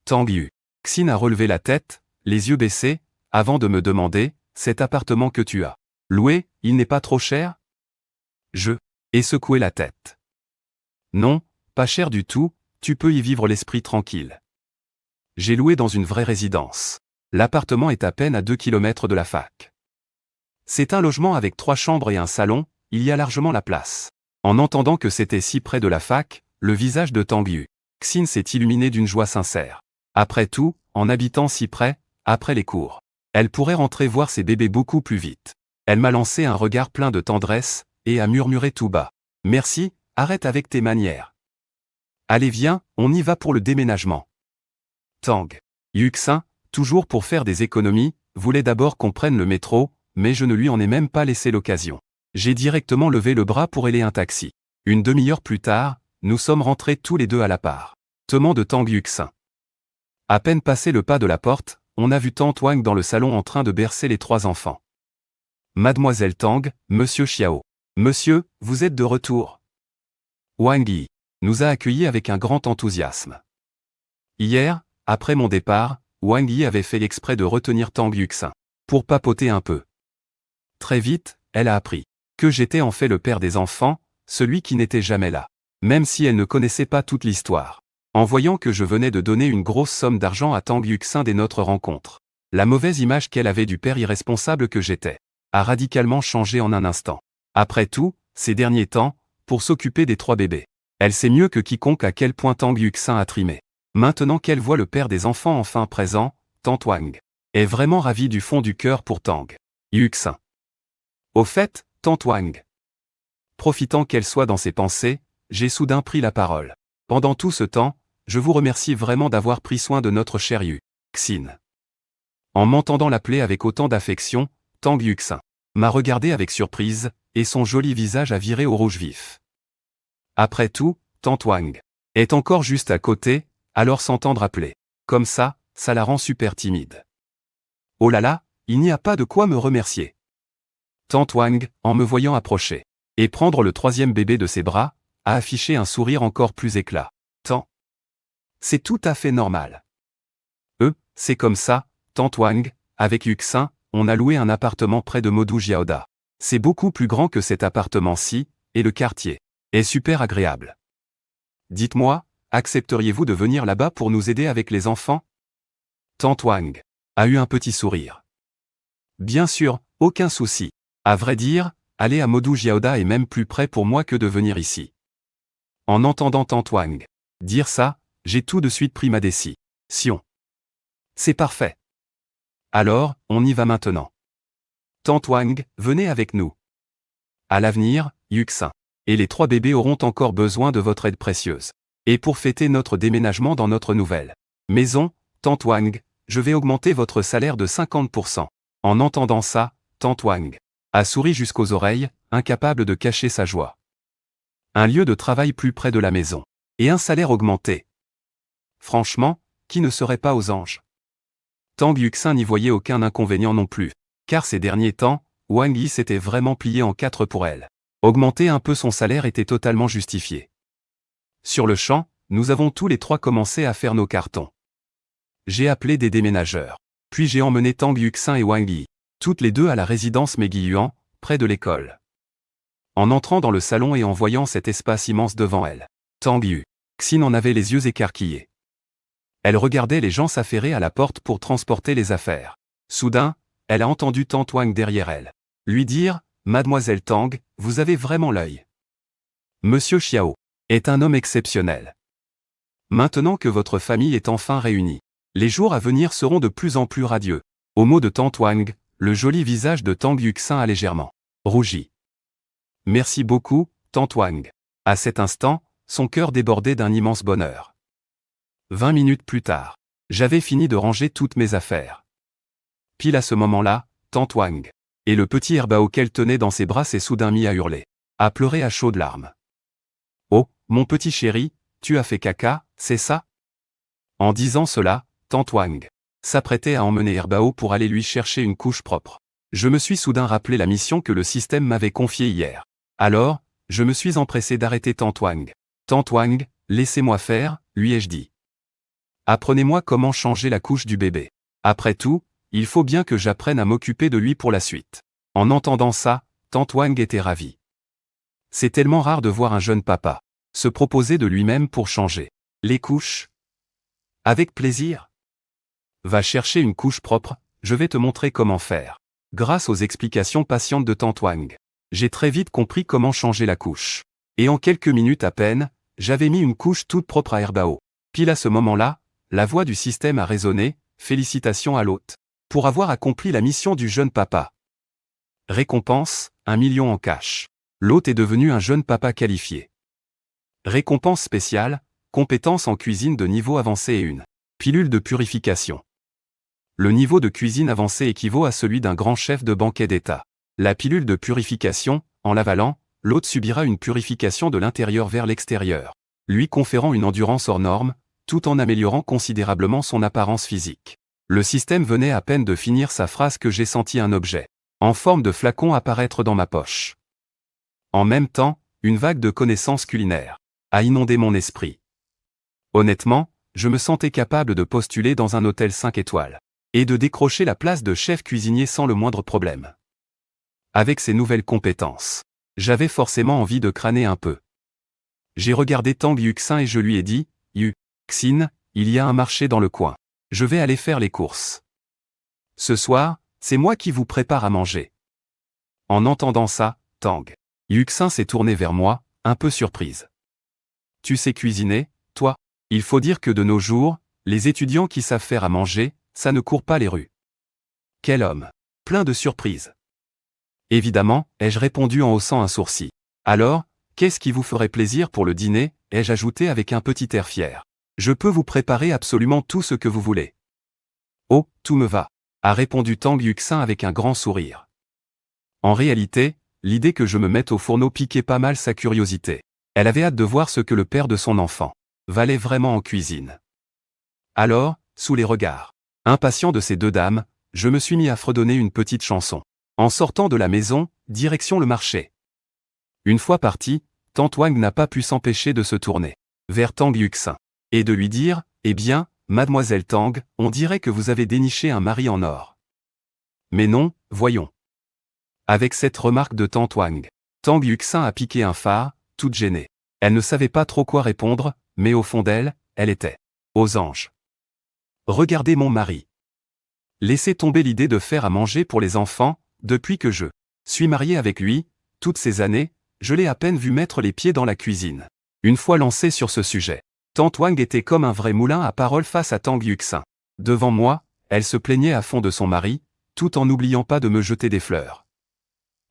Tang Yuxin a relevé la tête, les yeux baissés, avant de me demander, « Cet appartement que tu as loué, il n'est pas trop cher? » Je ai secoué la tête. Non, pas cher du tout, tu peux y vivre l'esprit tranquille. J'ai loué dans une vraie résidence. L'appartement est à peine à 2 km de la fac. C'est un logement avec 3 chambres et un salon, il y a largement la place. En entendant que c'était si près de la fac, le visage de Tang Yuxin s'est illuminé d'une joie sincère. Après tout, en habitant si près, après les cours, elle pourrait rentrer voir ses bébés beaucoup plus vite. Elle m'a lancé un regard plein de tendresse, et a murmuré tout bas. « Merci, arrête avec tes manières. Allez viens, on y va pour le déménagement. » Tang Yuxin, toujours pour faire des économies, voulait d'abord qu'on prenne le métro, mais je ne lui en ai même pas laissé l'occasion. J'ai directement levé le bras pour ailer un taxi. Une demi-heure plus tard, nous sommes rentrés tous les deux à l'appartement de Tang Yuxin. À peine passé le pas de la porte, on a vu Tante Wang dans le salon en train de bercer les 3 enfants. « Mademoiselle Tang, Monsieur Xiao. Monsieur, vous êtes de retour. » Wang Yi nous a accueillis avec un grand enthousiasme. Hier, après mon départ, Wang Yi avait fait l'exprès de retenir Tang Yuxin pour papoter un peu. Très vite, elle a appris que j'étais en fait le père des enfants, celui qui n'était jamais là, même si elle ne connaissait pas toute l'histoire. En voyant que je venais de donner une grosse somme d'argent à Tang Yuxin dès notre rencontre, la mauvaise image qu'elle avait du père irresponsable que j'étais a radicalement changé en un instant. Après tout, ces derniers temps, pour s'occuper des 3 bébés, elle sait mieux que quiconque à quel point Tang Yuxin a trimé. Maintenant qu'elle voit le père des enfants enfin présent, Tante Wang est vraiment ravie du fond du cœur pour Tang Yuxin. Au fait, Tante Wang. Profitant qu'elle soit dans ses pensées, j'ai soudain pris la parole. Pendant tout ce temps, je vous remercie vraiment d'avoir pris soin de notre cher Yuxin. En m'entendant l'appeler avec autant d'affection, Tang Yuxin m'a regardé avec surprise, et son joli visage a viré au rouge vif. Après tout, Tante Wang est encore juste à côté, alors s'entendre appeler comme ça la rend super timide. Oh là là, il n'y a pas de quoi me remercier. Tante Wang, en me voyant approcher et prendre le troisième bébé de ses bras, a affiché un sourire encore plus éclatant. C'est tout à fait normal. C'est comme ça, Tante Wang, avec Yuxin, on a loué un appartement près de Modou Jiaoda. C'est beaucoup plus grand que cet appartement-ci, et le quartier est super agréable. Dites-moi, accepteriez-vous de venir là-bas pour nous aider avec les enfants? Tante Wang a eu un petit sourire. Bien sûr, aucun souci. À vrai dire, aller à Modou Jiaoda est même plus près pour moi que de venir ici. En entendant Tante Wang dire ça, j'ai tout de suite pris ma décision. C'est parfait. Alors, on y va maintenant. Tante Wang, venez avec nous. À l'avenir, Yuxin et les 3 bébés auront encore besoin de votre aide précieuse. Et pour fêter notre déménagement dans notre nouvelle maison, Tante Wang, je vais augmenter votre salaire de 50%. En entendant ça, Tante Wang a souri jusqu'aux oreilles, incapable de cacher sa joie. Un lieu de travail plus près de la maison. Et un salaire augmenté. Franchement, qui ne serait pas aux anges? Tang Yuxin n'y voyait aucun inconvénient non plus, car ces derniers temps, Wang Yi s'était vraiment plié en 4 pour elle. Augmenter un peu son salaire était totalement justifié. Sur le champ, nous avons tous les 3 commencé à faire nos cartons. J'ai appelé des déménageurs. Puis j'ai emmené Tang Yuxin et Wang Yi, toutes les deux à la résidence Meguiyuan, près de l'école. En entrant dans le salon et en voyant cet espace immense devant elle, Tang Yuxin en avait les yeux écarquillés. Elle regardait les gens s'affairer à la porte pour transporter les affaires. Soudain, elle a entendu Tante Wang derrière elle lui dire « Mademoiselle Tang, vous avez vraiment l'œil. Monsieur Xiao est un homme exceptionnel. Maintenant que votre famille est enfin réunie, les jours à venir seront de plus en plus radieux. » Au mot de Tante Wang, le joli visage de Tang Yuxin a légèrement rougi. « Merci beaucoup, Tante Wang. » À cet instant, son cœur débordait d'un immense bonheur. 20 minutes plus tard, j'avais fini de ranger toutes mes affaires. Pile à ce moment-là, Tante Wang et le petit Herbao qu'elle tenait dans ses bras s'est soudain mis à hurler, à pleurer à chaudes larmes. « Oh, mon petit chéri, tu as fait caca, c'est ça ?» En disant cela, Tante Wang s'apprêtait à emmener Herbao pour aller lui chercher une couche propre. Je me suis soudain rappelé la mission que le système m'avait confiée hier. Alors, je me suis empressé d'arrêter Tante Wang. « Tante Wang, laissez-moi faire, lui ai-je dit. Apprenez-moi comment changer la couche du bébé. Après tout, il faut bien que j'apprenne à m'occuper de lui pour la suite. » En entendant ça, Tante Wang était ravie. C'est tellement rare de voir un jeune papa se proposer de lui-même pour changer les couches. Avec plaisir. Va chercher une couche propre, je vais te montrer comment faire. Grâce aux explications patientes de Tante Wang, j'ai très vite compris comment changer la couche. Et en quelques minutes à peine, j'avais mis une couche toute propre à Herbao. Pile à ce moment-là, la voix du système a résonné, félicitations à l'hôte pour avoir accompli la mission du jeune papa. Récompense, 1 million en cash. L'hôte est devenu un jeune papa qualifié. Récompense spéciale, compétence en cuisine de niveau avancé et une pilule de purification. Le niveau de cuisine avancé équivaut à celui d'un grand chef de banquet d'État. La pilule de purification, en l'avalant, l'hôte subira une purification de l'intérieur vers l'extérieur, lui conférant une endurance hors norme, tout en améliorant considérablement son apparence physique. Le système venait à peine de finir sa phrase que j'ai senti un objet, en forme de flacon apparaître dans ma poche. En même temps, une vague de connaissances culinaires a inondé mon esprit. Honnêtement, je me sentais capable de postuler dans un hôtel 5 étoiles, et de décrocher la place de chef cuisinier sans le moindre problème. Avec ces nouvelles compétences, j'avais forcément envie de crâner un peu. J'ai regardé Tang Yuxin et je lui ai dit, « Yuxin, il y a un marché dans le coin. Je vais aller faire les courses. Ce soir, c'est moi qui vous prépare à manger. » En entendant ça, Tang Yuxin s'est tourné vers moi, un peu surprise. « Tu sais cuisiner, toi ? » Il faut dire que de nos jours, les étudiants qui savent faire à manger, ça ne court pas les rues. Quel homme ! Plein de surprises. Évidemment, ai-je répondu en haussant un sourcil. Alors, qu'est-ce qui vous ferait plaisir pour le dîner, ai-je ajouté avec un petit air fier. Je peux vous préparer absolument tout ce que vous voulez. Oh, tout me va. a répondu Tang Yuxin avec un grand sourire. En réalité, l'idée que je me mette au fourneau piquait pas mal sa curiosité. Elle avait hâte de voir ce que le père de son enfant valait vraiment en cuisine. Alors, sous les regards impatients de ces deux dames, je me suis mis à fredonner une petite chanson. En sortant de la maison, direction le marché. Une fois parti, Tante Wang n'a pas pu s'empêcher de se tourner vers Tang Yuxin et de lui dire « Eh bien, mademoiselle Tang, on dirait que vous avez déniché un mari en or. » Mais non, voyons. Avec cette remarque de Tante Wang, Tang Yuxin a piqué un phare, toute gênée. Elle ne savait pas trop quoi répondre, mais au fond d'elle, elle était aux anges. Regardez mon mari. Laissez tomber l'idée de faire à manger pour les enfants, depuis que je suis marié avec lui, toutes ces années, je l'ai à peine vu mettre les pieds dans la cuisine. Une fois lancé sur ce sujet, Tante Wang était comme un vrai moulin à paroles face à Tang Yuxin. Devant moi, elle se plaignait à fond de son mari, tout en n'oubliant pas de me jeter des fleurs.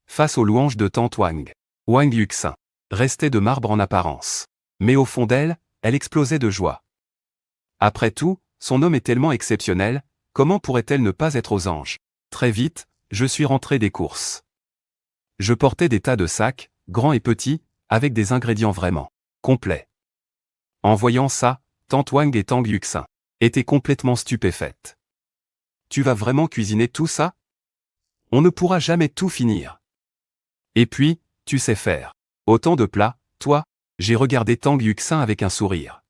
Face aux louanges de Tante Wang, Wang Yuxin restait de marbre en apparence. Mais au fond d'elle, elle explosait de joie. Après tout, son homme est tellement exceptionnel, comment pourrait-elle ne pas être aux anges? Très vite, je suis rentré des courses. Je portais des tas de sacs, grands et petits, avec des ingrédients vraiment complets. En voyant ça, Tante Wang et Tang Yuxin étaient complètement stupéfaites. Tu vas vraiment cuisiner tout ça? On ne pourra jamais tout finir. Et puis, tu sais faire autant de plats, toi? J'ai regardé Tang Yuxin avec un sourire.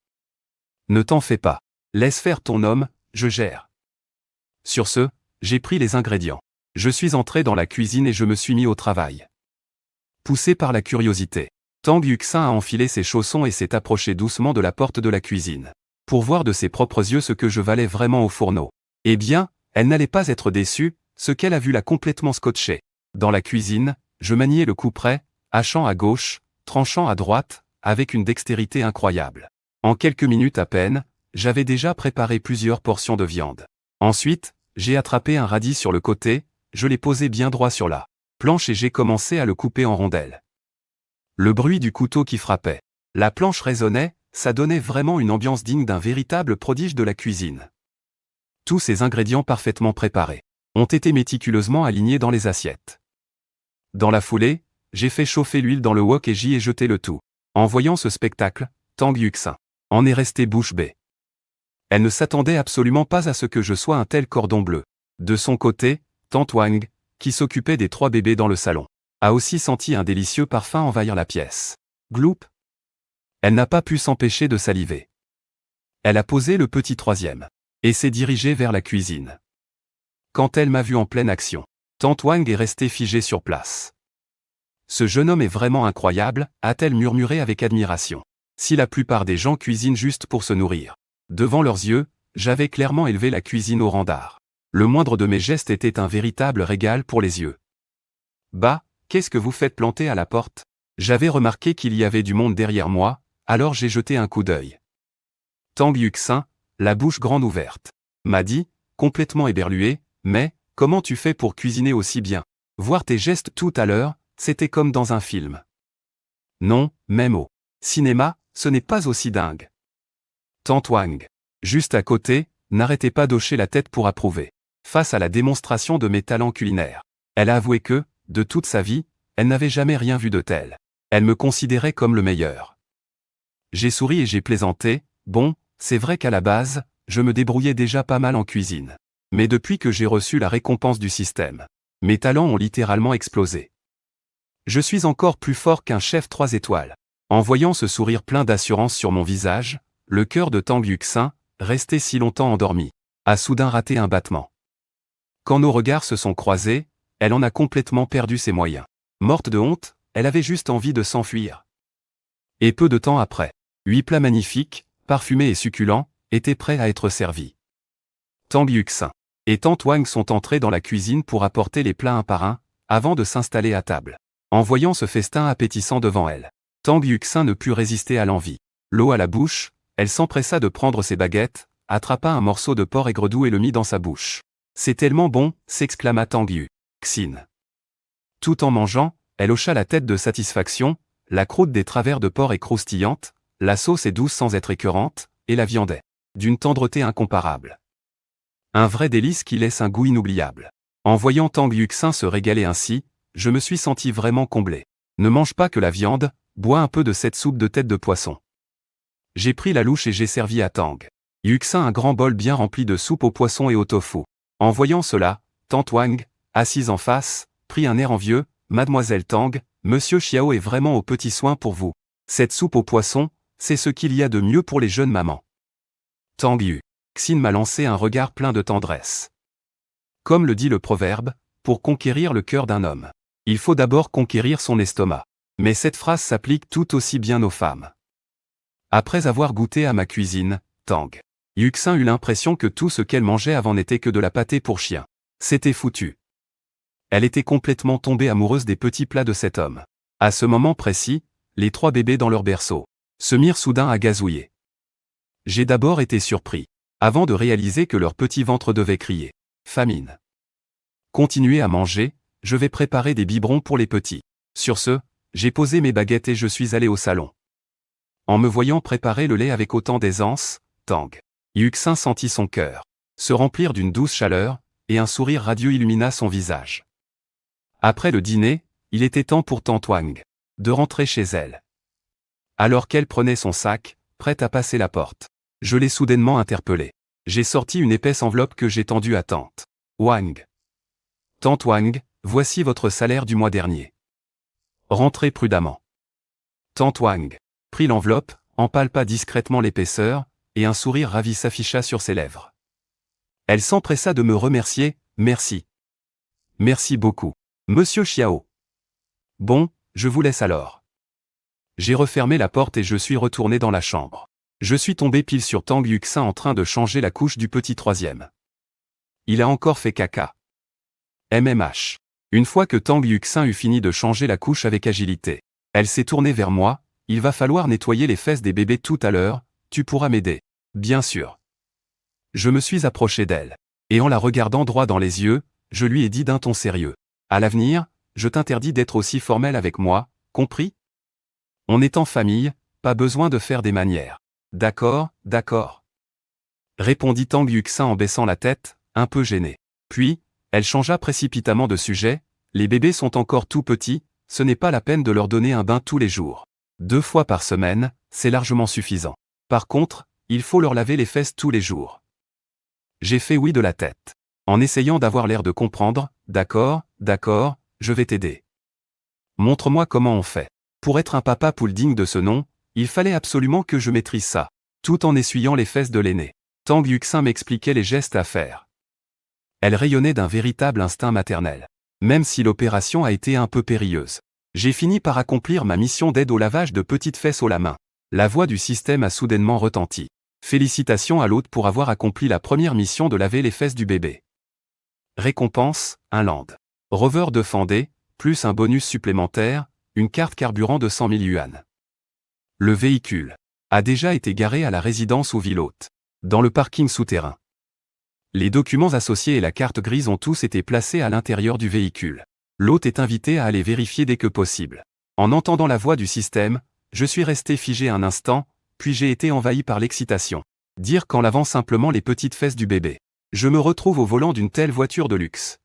Ne t'en fais pas. Laisse faire ton homme, je gère. Sur ce, j'ai pris les ingrédients. Je suis entré dans la cuisine et je me suis mis au travail. Poussé par la curiosité, Tang Yuxin a enfilé ses chaussons et s'est approché doucement de la porte de la cuisine, pour voir de ses propres yeux ce que je valais vraiment au fourneau. Eh bien, elle n'allait pas être déçue, ce qu'elle a vu l'a complètement scotché. Dans la cuisine, je maniais le coup près, hachant à gauche, tranchant à droite, avec une dextérité incroyable. En quelques minutes à peine, j'avais déjà préparé plusieurs portions de viande. Ensuite, j'ai attrapé un radis sur le côté, je l'ai posé bien droit sur la planche et j'ai commencé à le couper en rondelles. Le bruit du couteau qui frappait la planche résonnait, ça donnait vraiment une ambiance digne d'un véritable prodige de la cuisine. Tous ces ingrédients parfaitement préparés ont été méticuleusement alignés dans les assiettes. Dans la foulée, j'ai fait chauffer l'huile dans le wok et j'y ai jeté le tout. En voyant ce spectacle, Tang Yuxin en est resté bouche bée. Elle ne s'attendait absolument pas à ce que je sois un tel cordon bleu. De son côté, Tante Wang, qui s'occupait des 3 bébés dans le salon, a aussi senti un délicieux parfum envahir la pièce. Gloup! Elle n'a pas pu s'empêcher de saliver. Elle a posé le petit 3e et s'est dirigée vers la cuisine. Quand elle m'a vu en pleine action, Tante Wang est restée figée sur place. Ce jeune homme est vraiment incroyable, a-t-elle murmuré avec admiration. Si la plupart des gens cuisinent juste pour se nourrir, devant leurs yeux, j'avais clairement élevé la cuisine au rang d'art. Le moindre de mes gestes était un véritable régal pour les yeux. Bah, qu'est-ce que vous faites planter à la porte? J'avais remarqué qu'il y avait du monde derrière moi, alors j'ai jeté un coup d'œil. Tang Yuxin, la bouche grande ouverte, m'a dit, complètement éberlué, mais, comment tu fais pour cuisiner aussi bien? Voir tes gestes tout à l'heure, c'était comme dans un film. Non, même au cinéma, ce n'est pas aussi dingue. Tante Wang, juste à côté, n'arrêtait pas d'hocher la tête pour approuver. Face à la démonstration de mes talents culinaires, elle a avoué que, de toute sa vie, elle n'avait jamais rien vu de tel. Elle me considérait comme le meilleur. J'ai souri et j'ai plaisanté, bon, c'est vrai qu'à la base, je me débrouillais déjà pas mal en cuisine. Mais depuis que j'ai reçu la récompense du système, mes talents ont littéralement explosé. Je suis encore plus fort qu'un chef 3 étoiles. En voyant ce sourire plein d'assurance sur mon visage, le cœur de Tang Yuxin, resté si longtemps endormi, a soudain raté un battement. Quand nos regards se sont croisés, elle en a complètement perdu ses moyens. Morte de honte, elle avait juste envie de s'enfuir. Et peu de temps après, 8 plats magnifiques, parfumés et succulents, étaient prêts à être servis. Tang Yuxin et Tante Wang sont entrés dans la cuisine pour apporter les plats un par un, avant de s'installer à table. En voyant ce festin appétissant devant elle, Tang Yuxin ne put résister à l'envie. L'eau à la bouche, elle s'empressa de prendre ses baguettes, attrapa un morceau de porc aigre doux et le mit dans sa bouche. C'est tellement bon, s'exclama Tang Yuxin. Tout en mangeant, elle hocha la tête de satisfaction, la croûte des travers de porc est croustillante, la sauce est douce sans être écœurante, et la viande est d'une tendreté incomparable. Un vrai délice qui laisse un goût inoubliable. En voyant Tang Yuxin se régaler ainsi, je me suis senti vraiment comblé. Ne mange pas que la viande, bois un peu de cette soupe de tête de poisson. J'ai pris la louche et j'ai servi à Tang Yuxin un grand bol bien rempli de soupe au poisson et au tofu. En voyant cela, Tante Wang, assise en face, prit un air envieux. Mademoiselle Tang, Monsieur Xiao est vraiment aux petits soins pour vous. Cette soupe au poisson, c'est ce qu'il y a de mieux pour les jeunes mamans. Tang Yuxin m'a lancé un regard plein de tendresse. Comme le dit le proverbe, pour conquérir le cœur d'un homme, il faut d'abord conquérir son estomac. Mais cette phrase s'applique tout aussi bien aux femmes. Après avoir goûté à ma cuisine, Tang Yuxin eut l'impression que tout ce qu'elle mangeait avant n'était que de la pâtée pour chien. C'était foutu. Elle était complètement tombée amoureuse des petits plats de cet homme. À ce moment précis, les 3 bébés dans leur berceau se mirent soudain à gazouiller. J'ai d'abord été surpris, avant de réaliser que leur petit ventre devait crier « famine ». Continuez à manger, je vais préparer des biberons pour les petits. Sur ce, j'ai posé mes baguettes et je suis allé au salon. En me voyant préparer le lait avec autant d'aisance, Tang Yuxin sentit son cœur se remplir d'une douce chaleur, et un sourire radieux illumina son visage. Après le dîner, il était temps pour Tante Wang de rentrer chez elle. Alors qu'elle prenait son sac, prête à passer la porte, je l'ai soudainement interpellée. J'ai sorti une épaisse enveloppe que j'ai tendue à Tante Wang. Tante Wang, voici votre salaire du mois dernier. Rentrez prudemment. Tante Wang prit l'enveloppe, en palpa discrètement l'épaisseur, et un sourire ravi s'afficha sur ses lèvres. Elle s'empressa de me remercier, merci. Merci beaucoup. Monsieur Xiao. Bon, je vous laisse alors. J'ai refermé la porte et je suis retourné dans la chambre. Je suis tombé pile sur Tang Yuxin en train de changer la couche du petit troisième. Il a encore fait caca. MMH. Une fois que Tang Yuxin eut fini de changer la couche avec agilité, elle s'est tournée vers moi, il va falloir nettoyer les fesses des bébés tout à l'heure, tu pourras m'aider. Bien sûr. Je me suis approché d'elle, et en la regardant droit dans les yeux, je lui ai dit d'un ton sérieux. À l'avenir, je t'interdis d'être aussi formel avec moi, compris? On est en famille, pas besoin de faire des manières. D'accord, d'accord. Répondit Tang Yuxin en baissant la tête, un peu gênée. Puis, elle changea précipitamment de sujet, les bébés sont encore tout petits, ce n'est pas la peine de leur donner un bain tous les jours. 2 fois par semaine, c'est largement suffisant. Par contre, il faut leur laver les fesses tous les jours. J'ai fait oui de la tête. En essayant d'avoir l'air de comprendre, d'accord, d'accord, je vais t'aider. Montre-moi comment on fait. Pour être un papa poule digne de ce nom, il fallait absolument que je maîtrise ça, tout en essuyant les fesses de l'aîné. Tang Yuxin m'expliquait les gestes à faire. Elle rayonnait d'un véritable instinct maternel. Même si l'opération a été un peu périlleuse, j'ai fini par accomplir ma mission d'aide au lavage de petites fesses au la main. La voix du système a soudainement retenti. Félicitations à l'hôte pour avoir accompli la première mission de laver les fesses du bébé. Récompense, un Land Rover de Fandé, plus un bonus supplémentaire, une carte carburant de 100 000 yuan. Le véhicule a déjà été garé à la résidence ou ville hôte, dans le parking souterrain. Les documents associés et la carte grise ont tous été placés à l'intérieur du véhicule. L'hôte est invité à aller vérifier dès que possible. En entendant la voix du système, je suis resté figé un instant, puis j'ai été envahi par l'excitation. Dire qu'en lavant simplement les petites fesses du bébé, je me retrouve au volant d'une telle voiture de luxe.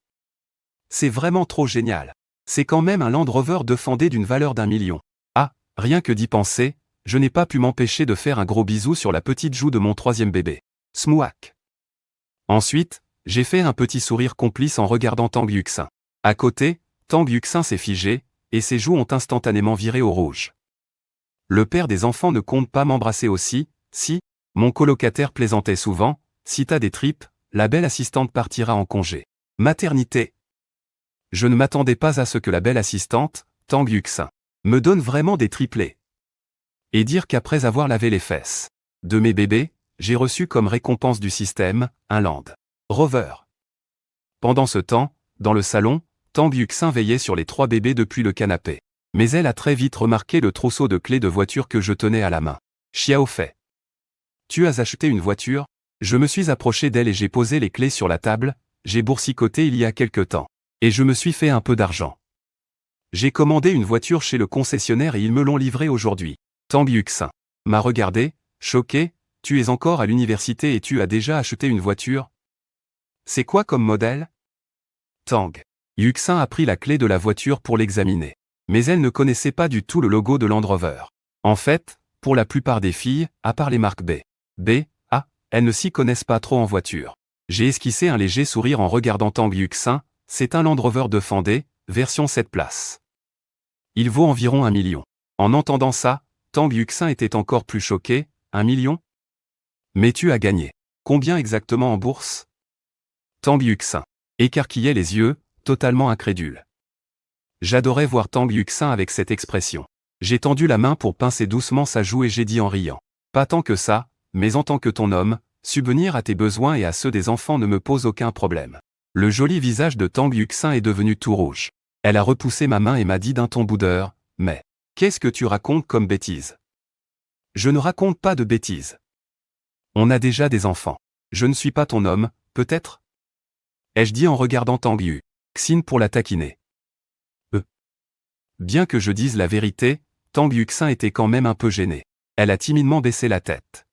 C'est vraiment trop génial. C'est quand même un Land Rover de Fandé d'une valeur d'1 million. Ah, rien que d'y penser, je n'ai pas pu m'empêcher de faire un gros bisou sur la petite joue de mon troisième bébé. Smouak. Ensuite, j'ai fait un petit sourire complice en regardant Tang Yuxin. À côté, Tang Yuxin s'est figé, et ses joues ont instantanément viré au rouge. Le père des enfants ne compte pas m'embrasser aussi, si, mon colocataire plaisantait souvent, si t'as des tripes, la belle assistante partira en congé. Maternité. Je ne m'attendais pas à ce que la belle assistante, Tang Yuxin, me donne vraiment des triplés. Et dire qu'après avoir lavé les fesses de mes bébés, j'ai reçu comme récompense du système, un Land Rover. Pendant ce temps, dans le salon, Tang Yuxin veillait sur les 3 bébés depuis le canapé. Mais elle a très vite remarqué le trousseau de clés de voiture que je tenais à la main. Xiao Fei. Tu as acheté une voiture? Je me suis approché d'elle et j'ai posé les clés sur la table, j'ai boursicoté il y a quelque temps. Et je me suis fait un peu d'argent. J'ai commandé une voiture chez le concessionnaire et ils me l'ont livrée aujourd'hui. Tang Yuxin m'a regardé, choqué, tu es encore à l'université et tu as déjà acheté une voiture? C'est quoi comme modèle? Tang Yuxin a pris la clé de la voiture pour l'examiner. Mais elle ne connaissait pas du tout le logo de Land Rover. En fait, pour la plupart des filles, à part les marques A, elles ne s'y connaissent pas trop en voiture. J'ai esquissé un léger sourire en regardant Tang Yuxin, c'est un Land Rover Defender, version 7 places. Il vaut environ 1 million. En entendant ça, Tang Yuxin était encore plus choqué, 1 million? Mais tu as gagné. Combien exactement en bourse? Tang Yuxin écarquillait les yeux, totalement incrédule. J'adorais voir Tang Yuxin avec cette expression. J'ai tendu la main pour pincer doucement sa joue et j'ai dit en riant. Pas tant que ça, mais en tant que ton homme, subvenir à tes besoins et à ceux des enfants ne me pose aucun problème. Le joli visage de Tang Yuxin est devenu tout rouge. Elle a repoussé ma main et m'a dit d'un ton boudeur, mais, qu'est-ce que tu racontes comme bêtise? Je ne raconte pas de bêtises. On a déjà des enfants. Je ne suis pas ton homme, peut-être? Ai-je dit en regardant Tang Yuxin pour la taquiner. Bien que je dise la vérité, Tang Yuxin était quand même un peu gênée. Elle a timidement baissé la tête.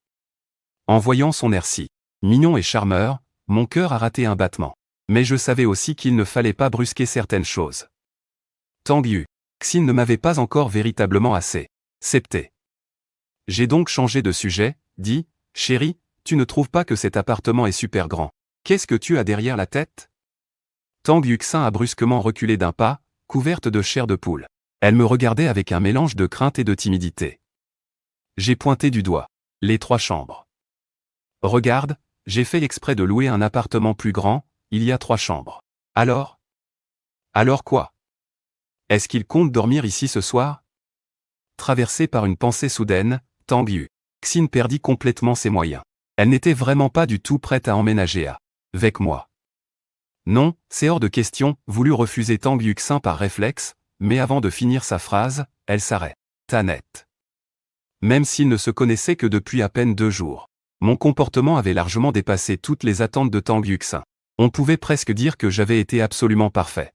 En voyant son air si mignon et charmeur, mon cœur a raté un battement. Mais je savais aussi qu'il ne fallait pas brusquer certaines choses. Tang Yuxin ne m'avait pas encore véritablement accepté. J'ai donc changé de sujet, dit, chérie, tu ne trouves pas que cet appartement est super grand? Qu'est-ce que tu as derrière la tête? Tang Yuxin a brusquement reculé d'un pas, couverte de chair de poule. Elle me regardait avec un mélange de crainte et de timidité. J'ai pointé du doigt. Les 3 chambres. Regarde, j'ai fait exprès de louer un appartement plus grand, il y a 3 chambres. Alors? Alors quoi? Est-ce qu'il compte dormir ici ce soir? Traversée par une pensée soudaine, Tang Yuxin perdit complètement ses moyens. Elle n'était vraiment pas du tout prête à emménager avec moi. Non, c'est hors de question, voulut refuser Tang Yuxin par réflexe, mais avant de finir sa phrase, elle s'arrêta net. Même s'ils ne se connaissaient que depuis à peine 2 jours. Mon comportement avait largement dépassé toutes les attentes de Tang Yuxin. On pouvait presque dire que j'avais été absolument parfait.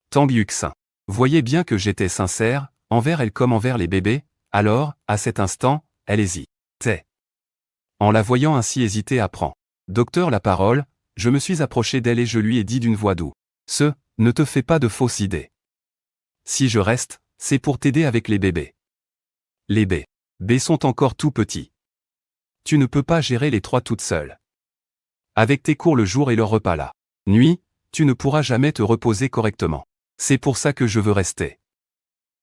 Tang Yuxin voyait bien que j'étais sincère, envers elle comme envers les bébés, alors, à cet instant, elle hésitait. En la voyant ainsi hésiter à prendre docteur la parole, je me suis approché d'elle et je lui ai dit d'une voix douce. Ne te fais pas de fausses idées. Si je reste, c'est pour t'aider avec les bébés. Les bébés sont encore tout petits. Tu ne peux pas gérer les 3 toute seule. Avec tes cours le jour et le repas la nuit, tu ne pourras jamais te reposer correctement. C'est pour ça que je veux rester.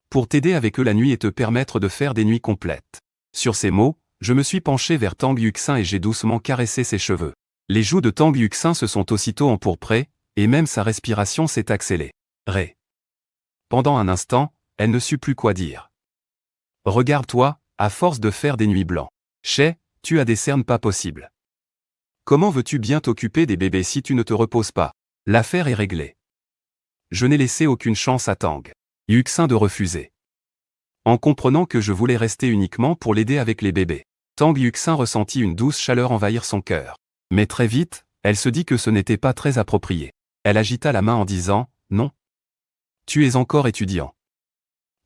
Pour t'aider avec eux la nuit et te permettre de faire des nuits complètes. Sur ces mots, je me suis penché vers Tang Yuxin et j'ai doucement caressé ses cheveux. Les joues de Tang Yuxin se sont aussitôt empourprées, et même sa respiration s'est accélérée. Pendant un instant, elle ne sut plus quoi dire. Regarde-toi, à force de faire des nuits blanches. Tu as des cernes pas possibles. Comment veux-tu bien t'occuper des bébés si tu ne te reposes pas? L'affaire est réglée. Je n'ai laissé aucune chance à Tang Yuxin de refuser. En comprenant que je voulais rester uniquement pour l'aider avec les bébés, Tang Yuxin ressentit une douce chaleur envahir son cœur. Mais très vite, elle se dit que ce n'était pas très approprié. Elle agita la main en disant, non. Tu es encore étudiant.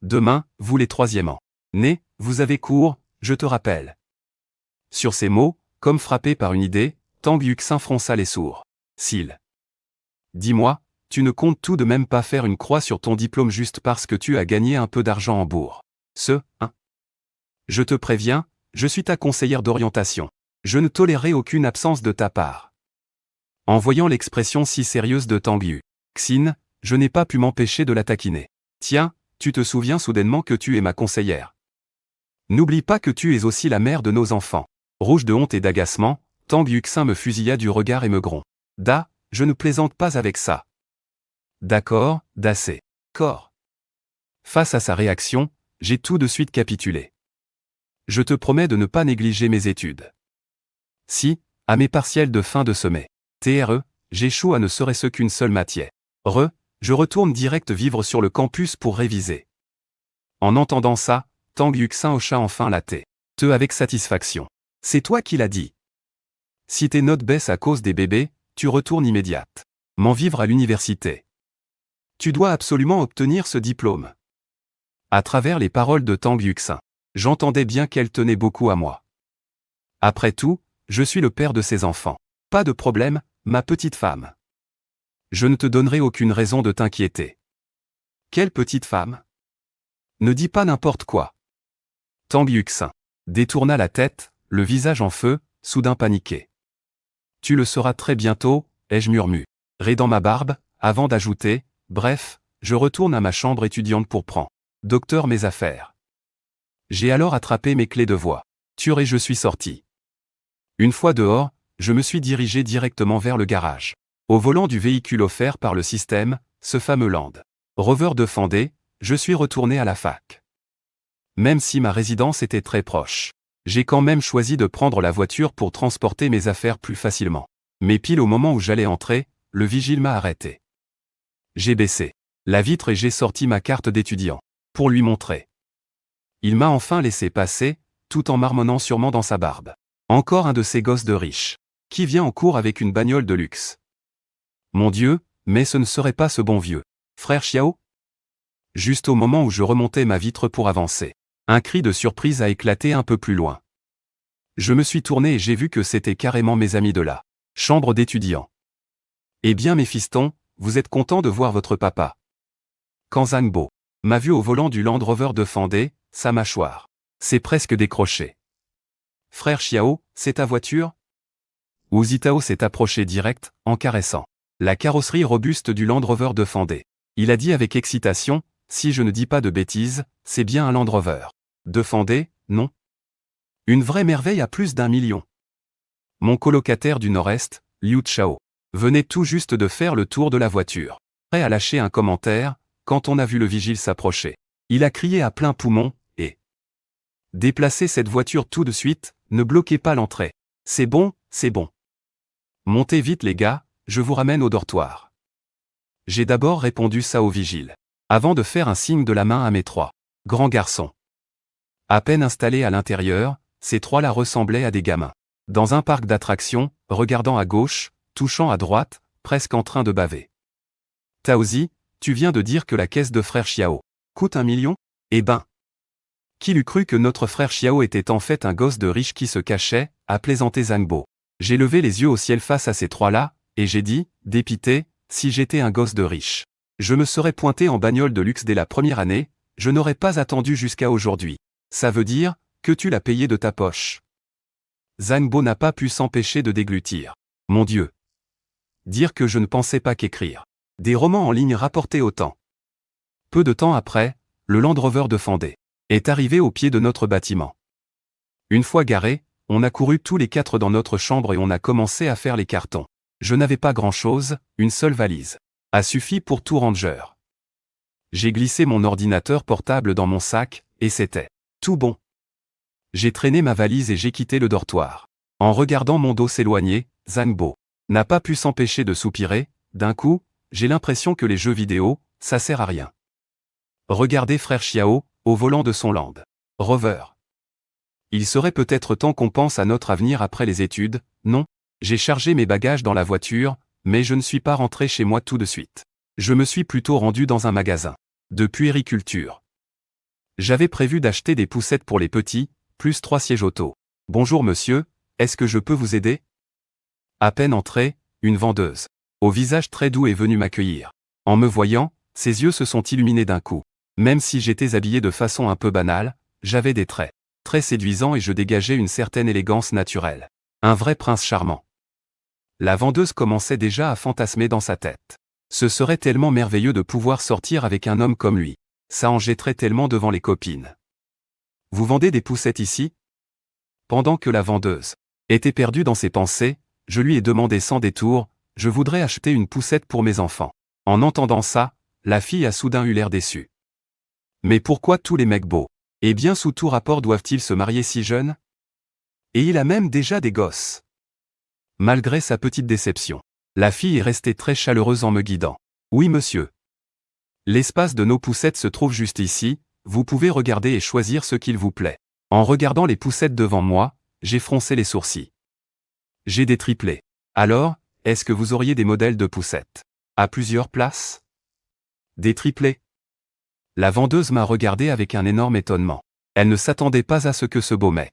Demain, vous les 3e annés, vous avez cours, je te rappelle. Sur ces mots, comme frappé par une idée, Tang Yuxin fronça les sourcils. Dis-moi, tu ne comptes tout de même pas faire une croix sur ton diplôme juste parce que tu as gagné un peu d'argent en bourse. Je te préviens, je suis ta conseillère d'orientation. Je ne tolérerai aucune absence de ta part. En voyant l'expression si sérieuse de Tang Yuxin, je n'ai pas pu m'empêcher de la taquiner. Tiens, tu te souviens soudainement que tu es ma conseillère. N'oublie pas que tu es aussi la mère de nos enfants. Rouge de honte et d'agacement, Tang Yuxin me fusilla du regard et me gronda, je ne plaisante pas avec ça. D'accord, d'assez. Corps. Face à sa réaction, j'ai tout de suite capitulé. Je te promets de ne pas négliger mes études. Si, à mes partiels de fin de semestre, j'échoue à ne serait-ce qu'une seule matière. Je retourne direct vivre sur le campus pour réviser. En entendant ça, Tang Yuxin hocha enfin la tête avec satisfaction. C'est toi qui l'as dit. Si tes notes baissent à cause des bébés, tu retournes immédiatement vivre à l'université. Tu dois absolument obtenir ce diplôme. À travers les paroles de Tang Yuxin, j'entendais bien qu'elle tenait beaucoup à moi. Après tout, je suis le père de ses enfants. Pas de problème, ma petite femme. Je ne te donnerai aucune raison de t'inquiéter. Quelle petite femme? Ne dis pas n'importe quoi. Tang Yuxin détourna la tête, le visage en feu, soudain paniqué. Tu le sauras très bientôt, ai-je murmuré dans ma barbe, avant d'ajouter, bref, je retourne à ma chambre étudiante pour prendre, docteur, mes affaires. J'ai alors attrapé mes clés de voiture et je suis sorti. Une fois dehors, je me suis dirigé directement vers le garage. Au volant du véhicule offert par le système, ce fameux Land Rover de Fendé, je suis retourné à la fac. Même si ma résidence était très proche, j'ai quand même choisi de prendre la voiture pour transporter mes affaires plus facilement. Mais pile au moment où j'allais entrer, le vigile m'a arrêté. J'ai baissé la vitre et j'ai sorti ma carte d'étudiant pour lui montrer. Il m'a enfin laissé passer, tout en marmonnant sûrement dans sa barbe. Encore un de ces gosses de riches qui vient en cours avec une bagnole de luxe. Mon Dieu, mais ce ne serait pas ce bon vieux frère Xiao? Juste au moment où je remontais ma vitre pour avancer, un cri de surprise a éclaté un peu plus loin. Je me suis tourné et j'ai vu que c'était carrément mes amis de la chambre d'étudiants. Eh bien mes fistons, vous êtes contents de voir votre papa? Quand Zhangbo m'a vu au volant du Land Rover de Fendé, sa mâchoire s'est presque décrochée. Frère Xiao, c'est ta voiture? Wu Zitao s'est approché direct, en caressant la carrosserie robuste du Land Rover de Fendé. Il a dit avec excitation, si je ne dis pas de bêtises, c'est bien un Land Rover de Fendé, non? Une vraie merveille à plus d'1 million. Mon colocataire du Nord-Est, Liu Chao, venait tout juste de faire le tour de la voiture, prêt à lâcher un commentaire, quand on a vu le vigile s'approcher. Il a crié à plein poumon, et déplacez cette voiture tout de suite, ne bloquez pas l'entrée. C'est bon, c'est bon. Montez vite les gars, je vous ramène au dortoir. J'ai d'abord répondu ça au vigile, avant de faire un signe de la main à mes trois grands garçons. À peine installés à l'intérieur, ces trois-là ressemblaient à des gamins. Dans un parc d'attractions, regardant à gauche, touchant à droite, presque en train de baver. Taozi, tu viens de dire que la caisse de frère Xiao coûte 1 million? Eh ben, qui l'eût cru que notre frère Xiao était en fait un gosse de riche qui se cachait, a plaisanté Zhangbo. J'ai levé les yeux au ciel face à ces trois-là, et j'ai dit, dépité, si j'étais un gosse de riche, je me serais pointé en bagnole de luxe dès la première année, je n'aurais pas attendu jusqu'à aujourd'hui. Ça veut dire, que tu l'as payé de ta poche. Zhangbo n'a pas pu s'empêcher de déglutir. Mon Dieu. Dire que je ne pensais pas qu'écrire des romans en ligne rapportaient autant. Peu de temps après, le Land Rover de Fendé est arrivé au pied de notre bâtiment. Une fois garé, on a couru tous les quatre dans notre chambre et on a commencé à faire les cartons. Je n'avais pas grand-chose, une seule valise a suffi pour tout ranger. J'ai glissé mon ordinateur portable dans mon sac, et c'était tout bon. J'ai traîné ma valise et j'ai quitté le dortoir. En regardant mon dos s'éloigner, Zhangbo n'a pas pu s'empêcher de soupirer. D'un coup, j'ai l'impression que les jeux vidéo, ça sert à rien. Regardez frère Xiao, au volant de son Land Rover. Il serait peut-être temps qu'on pense à notre avenir après les études, non? J'ai chargé mes bagages dans la voiture, mais je ne suis pas rentré chez moi tout de suite. Je me suis plutôt rendu dans un magasin de puériculture. J'avais prévu d'acheter des poussettes pour les petits, plus 3 sièges auto. Bonjour monsieur, est-ce que je peux vous aider? À peine entré, une vendeuse, au visage très doux est venue m'accueillir. En me voyant, ses yeux se sont illuminés d'un coup. Même si j'étais habillé de façon un peu banale, j'avais des traits très séduisants et je dégageais une certaine élégance naturelle. Un vrai prince charmant. La vendeuse commençait déjà à fantasmer dans sa tête. Ce serait tellement merveilleux de pouvoir sortir avec un homme comme lui. Ça en jetterait tellement devant les copines. Vous vendez des poussettes ici? Pendant que la vendeuse était perdue dans ses pensées, je lui ai demandé sans détour, je voudrais acheter une poussette pour mes enfants. En entendant ça, la fille a soudain eu l'air déçue. Mais pourquoi tous les mecs beaux, et bien sous tout rapport doivent-ils se marier si jeunes? Et il a même déjà des gosses. Malgré sa petite déception, la fille est restée très chaleureuse en me guidant. Oui monsieur. L'espace de nos poussettes se trouve juste ici, vous pouvez regarder et choisir ce qu'il vous plaît. En regardant les poussettes devant moi, j'ai froncé les sourcils. J'ai des triplés. Alors, est-ce que vous auriez des modèles de poussettes à plusieurs places? Des triplés? La vendeuse m'a regardé avec un énorme étonnement. Elle ne s'attendait pas à ce que ce beau mec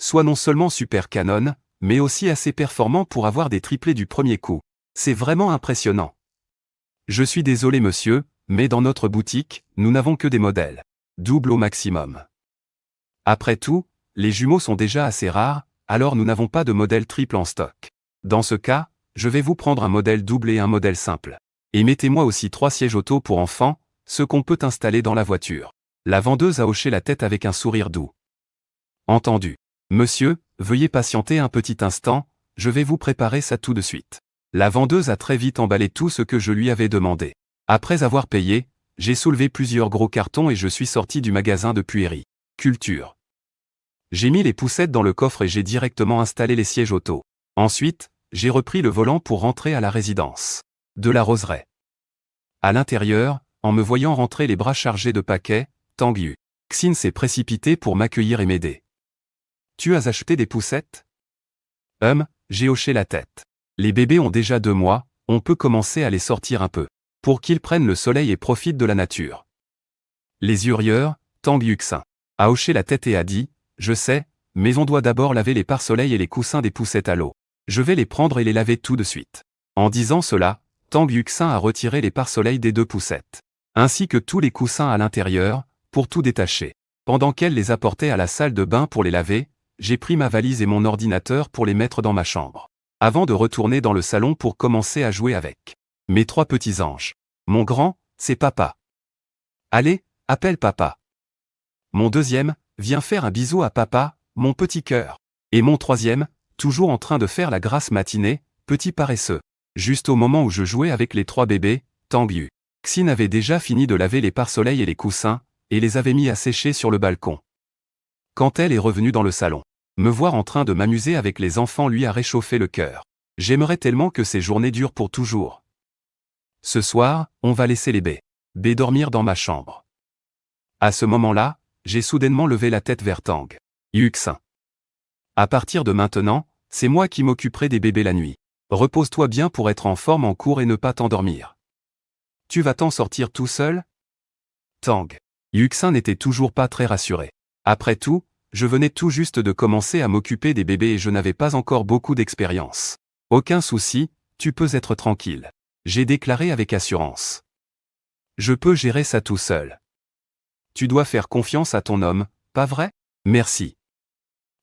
soit non seulement super canon, mais aussi assez performant pour avoir des triplés du premier coup. C'est vraiment impressionnant. Je suis désolé monsieur, mais dans notre boutique, nous n'avons que des modèles double au maximum. Après tout, les jumeaux sont déjà assez rares, alors nous n'avons pas de modèle triple en stock. Dans ce cas, je vais vous prendre un modèle double et un modèle simple. Et mettez-moi aussi 3 sièges auto pour enfants, ce qu'on peut installer dans la voiture. La vendeuse a hoché la tête avec un sourire doux. Entendu. Monsieur, veuillez patienter un petit instant, je vais vous préparer ça tout de suite. La vendeuse a très vite emballé tout ce que je lui avais demandé. Après avoir payé, j'ai soulevé plusieurs gros cartons et je suis sorti du magasin de puériculture. J'ai mis les poussettes dans le coffre et j'ai directement installé les sièges auto. Ensuite, j'ai repris le volant pour rentrer à la résidence de la Roseraie. À l'intérieur, en me voyant rentrer les bras chargés de paquets, Tang Yuxin s'est précipité pour m'accueillir et m'aider. Tu as acheté des poussettes? J'ai hoché la tête. Les bébés ont déjà 2 mois, on peut commencer à les sortir un peu, pour qu'ils prennent le soleil et profitent de la nature. Les yeux rieurs, Tang Yuxin a hoché la tête et a dit, je sais, mais on doit d'abord laver les pare-soleil et les coussins des poussettes à l'eau. Je vais les prendre et les laver tout de suite. En disant cela, Tang Yuxin a retiré les pare-soleil des 2 poussettes, ainsi que tous les coussins à l'intérieur, pour tout détacher. Pendant qu'elle les apportait à la salle de bain pour les laver, j'ai pris ma valise et mon ordinateur pour les mettre dans ma chambre. Avant de retourner dans le salon pour commencer à jouer avec mes 3 petits anges. Mon grand, c'est papa. Allez, appelle papa. Mon deuxième, viens faire un bisou à papa, mon petit cœur. Et mon troisième, toujours en train de faire la grasse matinée, petit paresseux. Juste au moment où je jouais avec les 3 bébés, Tang Yuxin avait déjà fini de laver les pare-soleil et les coussins, et les avait mis à sécher sur le balcon. Quand elle est revenue dans le salon, me voir en train de m'amuser avec les enfants lui a réchauffé le cœur. J'aimerais tellement que ces journées durent pour toujours. Ce soir, on va laisser les bébés dormir dans ma chambre. À ce moment-là, j'ai soudainement levé la tête vers Tang Yuxin. À partir de maintenant, c'est moi qui m'occuperai des bébés la nuit. Repose-toi bien pour être en forme en cours et ne pas t'endormir. Tu vas t'en sortir tout seul? Tang Yuxin n'était toujours pas très rassuré. Après tout, je venais tout juste de commencer à m'occuper des bébés et je n'avais pas encore beaucoup d'expérience. Aucun souci, tu peux être tranquille. J'ai déclaré avec assurance. Je peux gérer ça tout seul. Tu dois faire confiance à ton homme, pas vrai? Merci.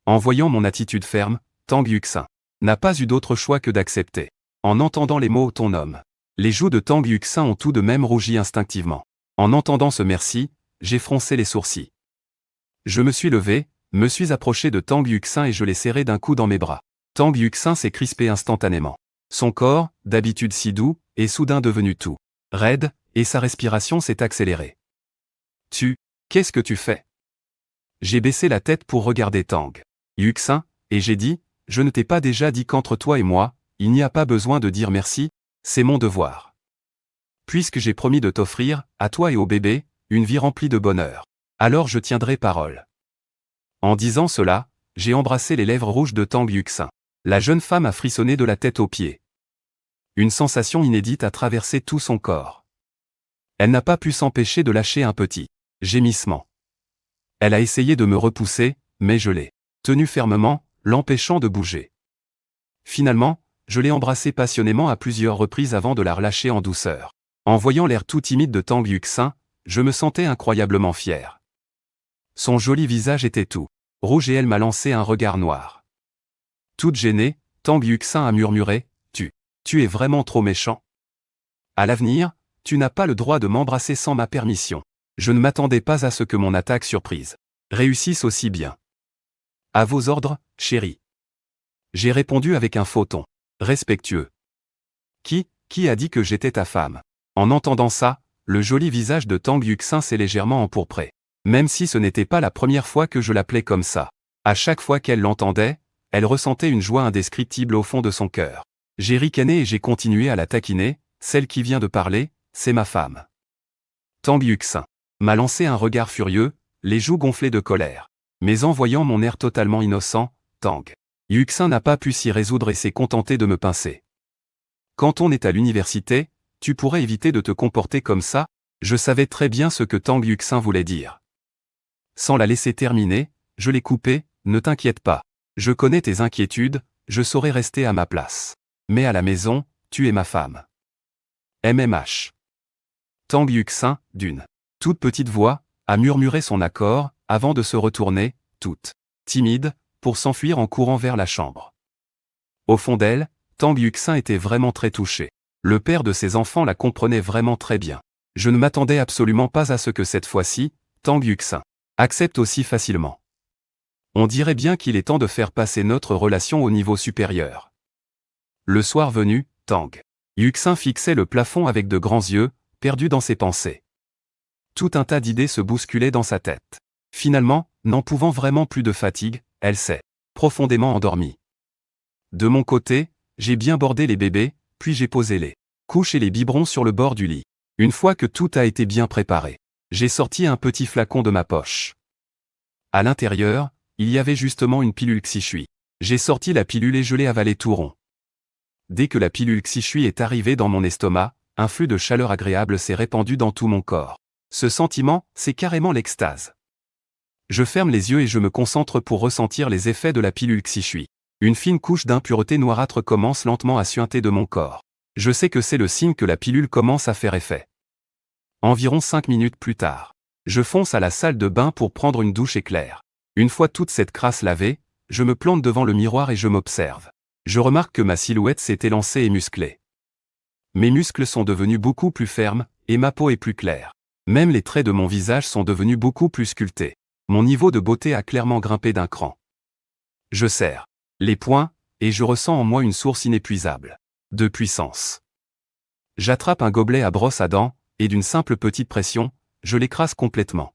En voyant mon attitude ferme, Tang Yuxin n'a pas eu d'autre choix que d'accepter. En entendant les mots ton homme, les joues de Tang Yuxin ont tout de même rougi instinctivement. En entendant ce merci, j'ai froncé les sourcils. Je me suis levé, me suis approché de Tang Yuxin et je l'ai serré d'un coup dans mes bras. Tang Yuxin s'est crispé instantanément. Son corps, d'habitude si doux, est soudain devenu tout raide, et sa respiration s'est accélérée. Qu'est-ce que tu fais? J'ai baissé la tête pour regarder Tang Yuxin, et j'ai dit, je ne t'ai pas déjà dit qu'entre toi et moi, il n'y a pas besoin de dire merci, c'est mon devoir. Puisque j'ai promis de t'offrir, à toi et au bébé, une vie remplie de bonheur. Alors je tiendrai parole. En disant cela, j'ai embrassé les lèvres rouges de Tang Yuxin. La jeune femme a frissonné de la tête aux pieds. Une sensation inédite a traversé tout son corps. Elle n'a pas pu s'empêcher de lâcher un petit gémissement. Elle a essayé de me repousser, mais je l'ai tenu fermement, l'empêchant de bouger. Finalement, je l'ai embrassée passionnément à plusieurs reprises avant de la relâcher en douceur. En voyant l'air tout timide de Tang Yuxin, je me sentais incroyablement fier. Son joli visage était tout rouge et elle m'a lancé un regard noir. Toute gênée, Tang Yuxin a murmuré, tu es vraiment trop méchant. À l'avenir, tu n'as pas le droit de m'embrasser sans ma permission. Je ne m'attendais pas à ce que mon attaque surprise réussisse aussi bien. À vos ordres, chérie. J'ai répondu avec un faux ton respectueux. Qui a dit que j'étais ta femme? En entendant ça, le joli visage de Tang Yuxin s'est légèrement empourpré. Même si ce n'était pas la première fois que je l'appelais comme ça. À chaque fois qu'elle l'entendait, elle ressentait une joie indescriptible au fond de son cœur. J'ai ricané et j'ai continué à la taquiner, celle qui vient de parler, c'est ma femme. Tang Yuxin m'a lancé un regard furieux, les joues gonflées de colère. Mais en voyant mon air totalement innocent, Tang Yuxin n'a pas pu s'y résoudre et s'est contenté de me pincer. Quand on est à l'université, tu pourrais éviter de te comporter comme ça? Je savais très bien ce que Tang Yuxin voulait dire. Sans la laisser terminer, je l'ai coupé, ne t'inquiète pas. Je connais tes inquiétudes, je saurai rester à ma place. Mais à la maison, tu es ma femme. MMH. Tang Yuxin, d'une toute petite voix, a murmuré son accord, avant de se retourner, toute timide, pour s'enfuir en courant vers la chambre. Au fond d'elle, Tang Yuxin était vraiment très touché. Le père de ses enfants la comprenait vraiment très bien. Je ne m'attendais absolument pas à ce que cette fois-ci, Tang Yuxin accepte aussi facilement. On dirait bien qu'il est temps de faire passer notre relation au niveau supérieur. Le soir venu, Tang Yuxin fixait le plafond avec de grands yeux, perdu dans ses pensées. Tout un tas d'idées se bousculaient dans sa tête. Finalement, n'en pouvant vraiment plus de fatigue, elle s'est profondément endormie. De mon côté, j'ai bien bordé les bébés, puis j'ai posé les couches et les biberons sur le bord du lit. Une fois que tout a été bien préparé, j'ai sorti un petit flacon de ma poche. À l'intérieur, il y avait justement une pilule Xishui. J'ai sorti la pilule et je l'ai avalée tout rond. Dès que la pilule Xishui est arrivée dans mon estomac, un flux de chaleur agréable s'est répandu dans tout mon corps. Ce sentiment, c'est carrément l'extase. Je ferme les yeux et je me concentre pour ressentir les effets de la pilule Xishui. Une fine couche d'impureté noirâtre commence lentement à suinter de mon corps. Je sais que c'est le signe que la pilule commence à faire effet. Environ 5 minutes plus tard, je fonce à la salle de bain pour prendre une douche éclair. Une fois toute cette crasse lavée, je me plante devant le miroir et je m'observe. Je remarque que ma silhouette s'est élancée et musclée. Mes muscles sont devenus beaucoup plus fermes, et ma peau est plus claire. Même les traits de mon visage sont devenus beaucoup plus sculptés. Mon niveau de beauté a clairement grimpé d'un cran. Je serre les poings, et je ressens en moi une source inépuisable de puissance. J'attrape un gobelet à brosse à dents, et d'une simple petite pression, je l'écrase complètement.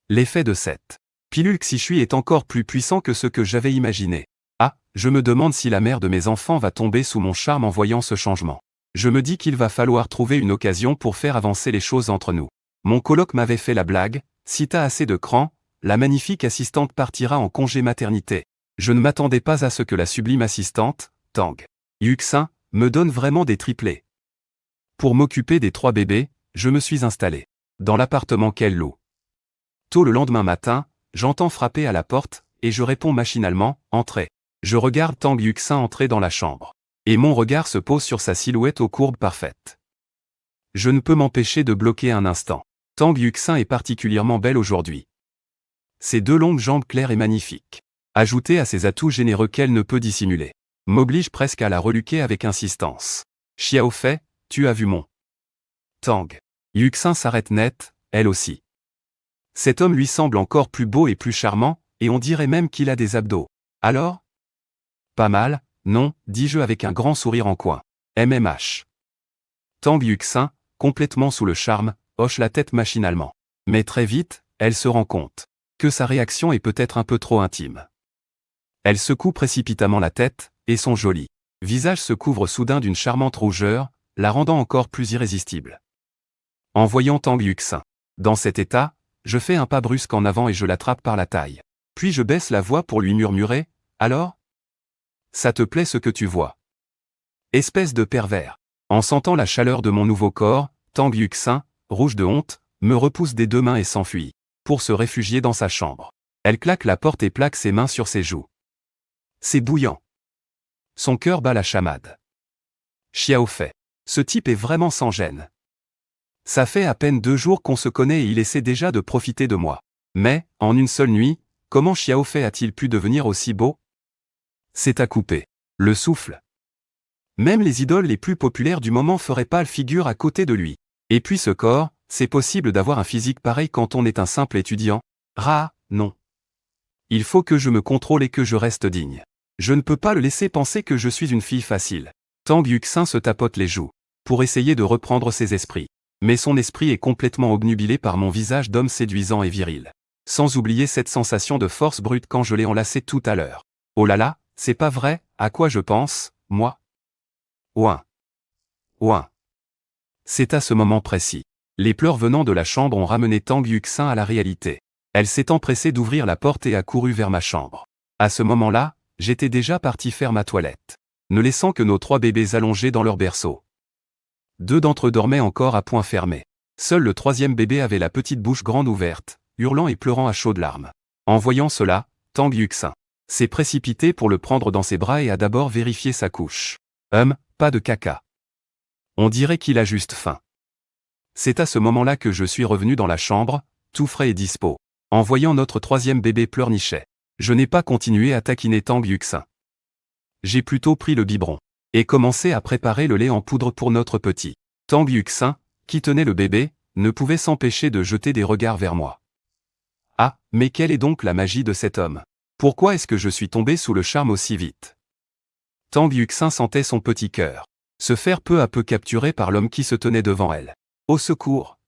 L'effet de cette pilule Xishui est encore plus puissant que ce que j'avais imaginé. Ah, je me demande si la mère de mes enfants va tomber sous mon charme en voyant ce changement. Je me dis qu'il va falloir trouver une occasion pour faire avancer les choses entre nous. Mon coloc m'avait fait la blague, si t'as assez de cran, la magnifique assistante partira en congé maternité. Je ne m'attendais pas à ce que la sublime assistante, Tang Yuxin, me donne vraiment des triplés. Pour m'occuper des 3 bébés, je me suis installé dans l'appartement qu'elle loue. Tôt le lendemain matin, j'entends frapper à la porte, et je réponds machinalement, « Entrez ». Je regarde Tang Yuxin entrer dans la chambre. Et mon regard se pose sur sa silhouette aux courbes parfaites. Je ne peux m'empêcher de bloquer un instant. Tang Yuxin est particulièrement belle aujourd'hui. Ses 2 longues jambes claires et magnifiques, ajoutées à ses atouts généreux qu'elle ne peut dissimuler, m'obligent presque à la reluquer avec insistance. Xiao Fei, tu as vu mon Tang Yuxin s'arrête net, elle aussi. Cet homme lui semble encore plus beau et plus charmant, et on dirait même qu'il a des abdos. Alors ? Pas mal, non, dis-je avec un grand sourire en coin. MMH. Tang Yuxin, complètement sous le charme, hoche la tête machinalement. Mais très vite, elle se rend compte que sa réaction est peut-être un peu trop intime. Elle secoue précipitamment la tête, et son joli visage se couvre soudain d'une charmante rougeur, la rendant encore plus irrésistible. En voyant Tang Yuxin dans cet état, je fais un pas brusque en avant et je l'attrape par la taille. Puis je baisse la voix pour lui murmurer, « Alors ? Ça te plaît ce que tu vois ? Espèce de pervers. » En sentant la chaleur de mon nouveau corps, Tang Yuxin, rouge de honte, me repousse des 2 mains et s'enfuit, pour se réfugier dans sa chambre. Elle claque la porte et plaque ses mains sur ses joues. C'est bouillant. Son cœur bat la chamade. Xiao Fei. Ce type est vraiment sans gêne. Ça fait à peine 2 jours qu'on se connaît et il essaie déjà de profiter de moi. Mais, en une seule nuit, comment Xiao Fei a-t-il pu devenir aussi beau ? C'est à couper le souffle. Même les idoles les plus populaires du moment feraient pâle figure à côté de lui. Et puis ce corps, c'est possible d'avoir un physique pareil quand on est un simple étudiant ? Non. Il faut que je me contrôle et que je reste digne. Je ne peux pas le laisser penser que je suis une fille facile. Tang Yuxin se tapote les joues, pour essayer de reprendre ses esprits. Mais son esprit est complètement obnubilé par mon visage d'homme séduisant et viril. Sans oublier cette sensation de force brute quand je l'ai enlacé tout à l'heure. Oh là là, c'est pas vrai, à quoi je pense, moi ? Ouin. C'est à ce moment précis. Les pleurs venant de la chambre ont ramené Tang Yuxin à la réalité. Elle s'est empressée d'ouvrir la porte et a couru vers ma chambre. À ce moment-là, j'étais déjà parti faire ma toilette, ne laissant que nos 3 bébés allongés dans leur berceau. 2 d'entre eux dormaient encore à poings fermés. Seul le 3e bébé avait la petite bouche grande ouverte, hurlant et pleurant à chaudes larmes. En voyant cela, Tang Yuxin s'est précipité pour le prendre dans ses bras et a d'abord vérifié sa couche. pas de caca. On dirait qu'il a juste faim. C'est à ce moment-là que je suis revenu dans la chambre, tout frais et dispo. En voyant notre troisième bébé pleurnicher, je n'ai pas continué à taquiner Tang Yuxin. J'ai plutôt pris le biberon et commencé à préparer le lait en poudre pour notre petit. Tang Yuxin, qui tenait le bébé, ne pouvait s'empêcher de jeter des regards vers moi. Ah, mais quelle est donc la magie de cet homme? Pourquoi est-ce que je suis tombé sous le charme aussi vite? Tang Yuxin sentait son petit cœur se faire peu à peu capturer par l'homme qui se tenait devant elle. Au secours!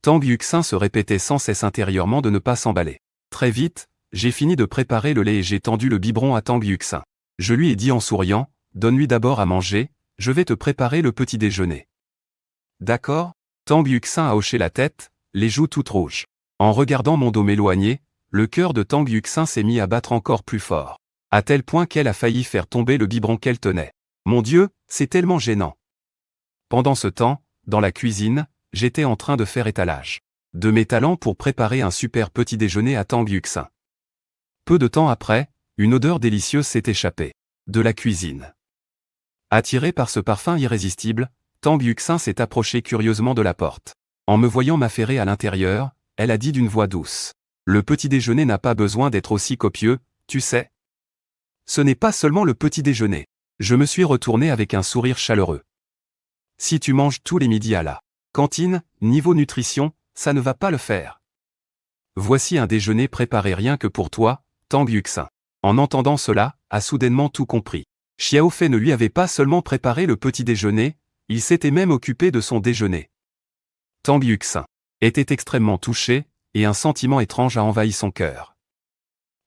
Tang Yuxin se répétait sans cesse intérieurement de ne pas s'emballer. Très vite, j'ai fini de préparer le lait et j'ai tendu le biberon à Tang Yuxin. Je lui ai dit en souriant, donne-lui d'abord à manger, je vais te préparer le petit déjeuner. D'accord? Tang Yuxin a hoché la tête, les joues toutes rouges. En regardant mon dos m'éloigner, le cœur de Tang Yuxin s'est mis à battre encore plus fort. À tel point qu'elle a failli faire tomber le biberon qu'elle tenait. Mon Dieu, c'est tellement gênant. Pendant ce temps, dans la cuisine, j'étais en train de faire étalage de mes talents pour préparer un super petit déjeuner à Tang Yuxin. Peu de temps après, une odeur délicieuse s'est échappée de la cuisine. Attirée par ce parfum irrésistible, Tang Yuxin s'est approchée curieusement de la porte. En me voyant m'affairer à l'intérieur, elle a dit d'une voix douce. Le petit déjeuner n'a pas besoin d'être aussi copieux, tu sais. Ce n'est pas seulement le petit déjeuner. Je me suis retourné avec un sourire chaleureux. Si tu manges tous les midis à la cantine, niveau nutrition, ça ne va pas le faire. Voici un déjeuner préparé rien que pour toi, Tang Yuxin. En entendant cela, a soudainement tout compris. Xiao Fei ne lui avait pas seulement préparé le petit déjeuner, il s'était même occupé de son déjeuner. Tang Yuxin était extrêmement touchée, et un sentiment étrange a envahi son cœur.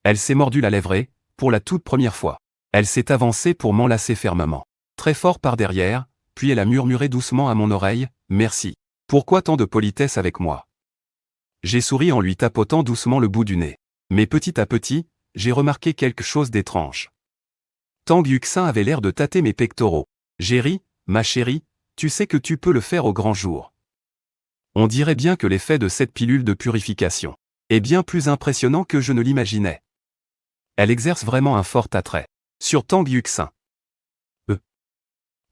Elle s'est mordue la lèvre et, pour la toute première fois, elle s'est avancée pour m'enlacer fermement. Très fort par derrière, puis elle a murmuré doucement à mon oreille, « Merci. Pourquoi tant de politesse avec moi ?» J'ai souri en lui tapotant doucement le bout du nez. Mais petit à petit, j'ai remarqué quelque chose d'étrange. Tang Yuxin avait l'air de tâter mes pectoraux. J'ai ri, ma chérie, tu sais que tu peux le faire au grand jour. On dirait bien que l'effet de cette pilule de purification est bien plus impressionnant que je ne l'imaginais. Elle exerce vraiment un fort attrait sur Tang Yuxin.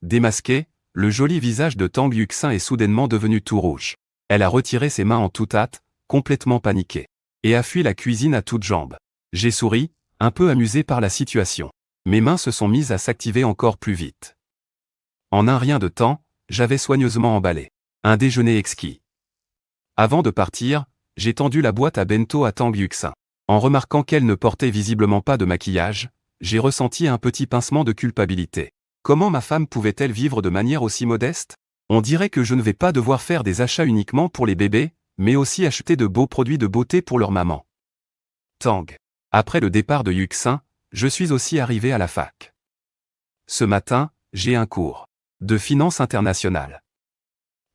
Démasqué, le joli visage de Tang Yuxin est soudainement devenu tout rouge. Elle a retiré ses mains en toute hâte, complètement paniquée, et a fui la cuisine à toutes jambes. J'ai souri, un peu amusé par la situation. Mes mains se sont mises à s'activer encore plus vite. En un rien de temps, j'avais soigneusement emballé un déjeuner exquis. Avant de partir, j'ai tendu la boîte à bento à Tang Yuxin. En remarquant qu'elle ne portait visiblement pas de maquillage, j'ai ressenti un petit pincement de culpabilité. Comment ma femme pouvait-elle vivre de manière aussi modeste? On dirait que je ne vais pas devoir faire des achats uniquement pour les bébés, mais aussi acheter de beaux produits de beauté pour leur maman. Tang. Après le départ de Yuxin, je suis aussi arrivé à la fac. Ce matin, j'ai un cours de finance internationale.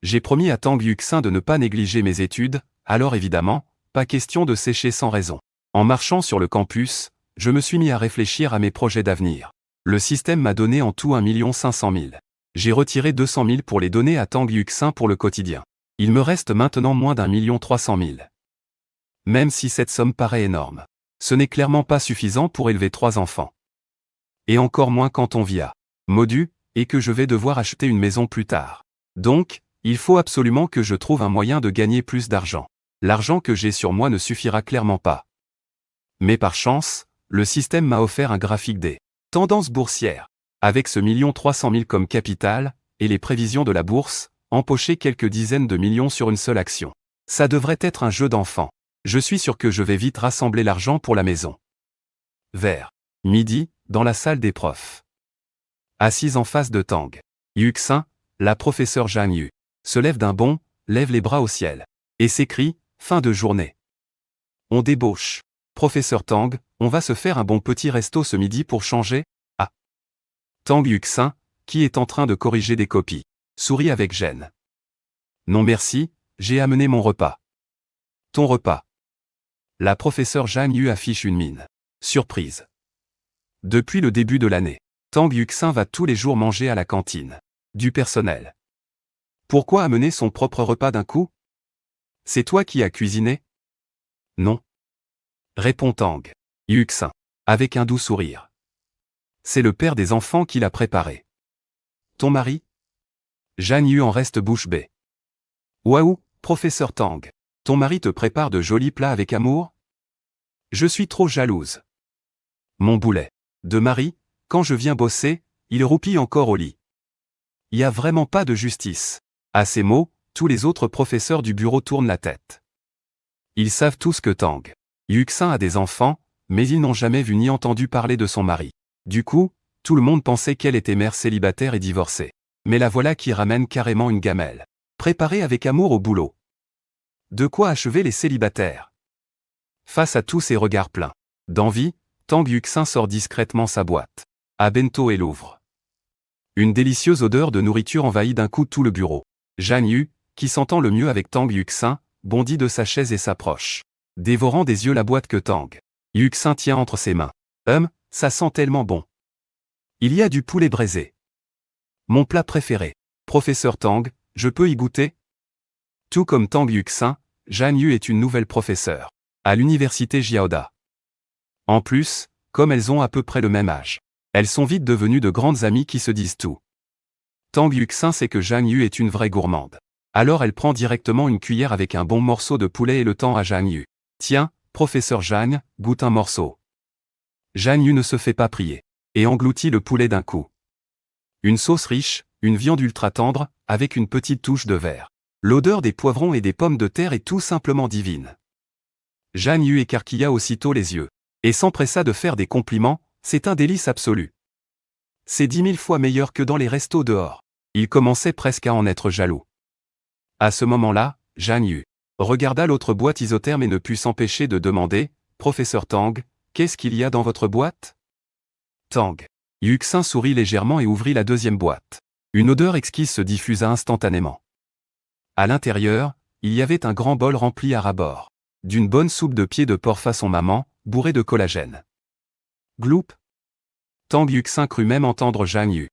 J'ai promis à Tang Yuxin de ne pas négliger mes études, alors évidemment, pas question de sécher sans raison. En marchant sur le campus, je me suis mis à réfléchir à mes projets d'avenir. Le système m'a donné en tout 1 500 000. J'ai retiré 200 000 pour les donner à Tang Yuxin pour le quotidien. Il me reste maintenant moins d'1 300 000. Même si cette somme paraît énorme, ce n'est clairement pas suffisant pour élever 3 enfants. Et encore moins quand on vit à Modu, et que je vais devoir acheter une maison plus tard. Donc, il faut absolument que je trouve un moyen de gagner plus d'argent. L'argent que j'ai sur moi ne suffira clairement pas. Mais par chance, le système m'a offert un graphique des tendances boursières. Avec ce 1 300 000 comme capital, et les prévisions de la bourse, empocher quelques dizaines de millions sur une seule action. Ça devrait être un jeu d'enfant. Je suis sûr que je vais vite rassembler l'argent pour la maison. Vers midi, dans la salle des profs. Assise en face de Tang Yuxin, la professeure Zhang Yu se lève d'un bond, lève les bras au ciel, et s'écrie, fin de journée. On débauche. Professeur Tang, on va se faire un bon petit resto ce midi pour changer? Ah. Tang Yuxin, qui est en train de corriger des copies, sourit avec gêne. Non merci, j'ai amené mon repas. Ton repas. La professeure Zhang Yu affiche une mine surprise. Depuis le début de l'année, Tang Yuxin va tous les jours manger à la cantine du personnel. Pourquoi amener son propre repas d'un coup? C'est toi qui as cuisiné? Non. Répond Tang Yuxin, avec un doux sourire. C'est le père des enfants qui l'a préparé. Ton mari? Zhang Yu en reste bouche bée. Waouh, professeur Tang. Ton mari te prépare de jolis plats avec amour? Je suis trop jalouse. Mon boulet de mari, quand je viens bosser, il roupille encore au lit. Y a vraiment pas de justice. À ces mots, tous les autres professeurs du bureau tournent la tête. Ils savent tous que Tang Yuxin a des enfants, mais ils n'ont jamais vu ni entendu parler de son mari. Du coup, tout le monde pensait qu'elle était mère célibataire et divorcée. Mais la voilà qui ramène carrément une gamelle. Préparée avec amour au boulot. De quoi achever les célibataires. Face à tous ces regards pleins d'envie, Tang Yuxin sort discrètement sa boîte à bento et l'ouvre. Une délicieuse odeur de nourriture envahit d'un coup tout le bureau. Zhang Yu, qui s'entend le mieux avec Tang Yuxin, bondit de sa chaise et s'approche, dévorant des yeux la boîte que Tang Yuxin tient entre ses mains. Ça sent tellement bon. Il y a du poulet braisé. Mon plat préféré. Professeur Tang, je peux y goûter? Tout comme Tang Yuxin, Zhang Yu est une nouvelle professeure à l'université Jiaoda. En plus, comme elles ont à peu près le même âge, elles sont vite devenues de grandes amies qui se disent tout. Tang Yuxin sait que Zhang Yu est une vraie gourmande. Alors elle prend directement une cuillère avec un bon morceau de poulet et le tend à Zhang Yu. Tiens, professeur Zhang, goûte un morceau. Zhang Yu ne se fait pas prier et engloutit le poulet d'un coup. Une sauce riche, une viande ultra tendre, avec une petite touche de vert. L'odeur des poivrons et des pommes de terre est tout simplement divine. Zhang Yu écarquilla aussitôt les yeux et s'empressa de faire des compliments. C'est un délice absolu. C'est 10 000 fois meilleur que dans les restos dehors. Il commençait presque à en être jaloux. À ce moment-là, Zhang Yu regarda l'autre boîte isotherme et ne put s'empêcher de demander « Professeur Tang, qu'est-ce qu'il y a dans votre boîte ?» Tang Yuxin sourit légèrement et ouvrit la deuxième boîte. Une odeur exquise se diffusa instantanément. À l'intérieur, il y avait un grand bol rempli à ras-bord d'une bonne soupe de pieds de porc façon maman, bourrée de collagène. Gloup. Tang Yuxin crut même entendre Zhang Yu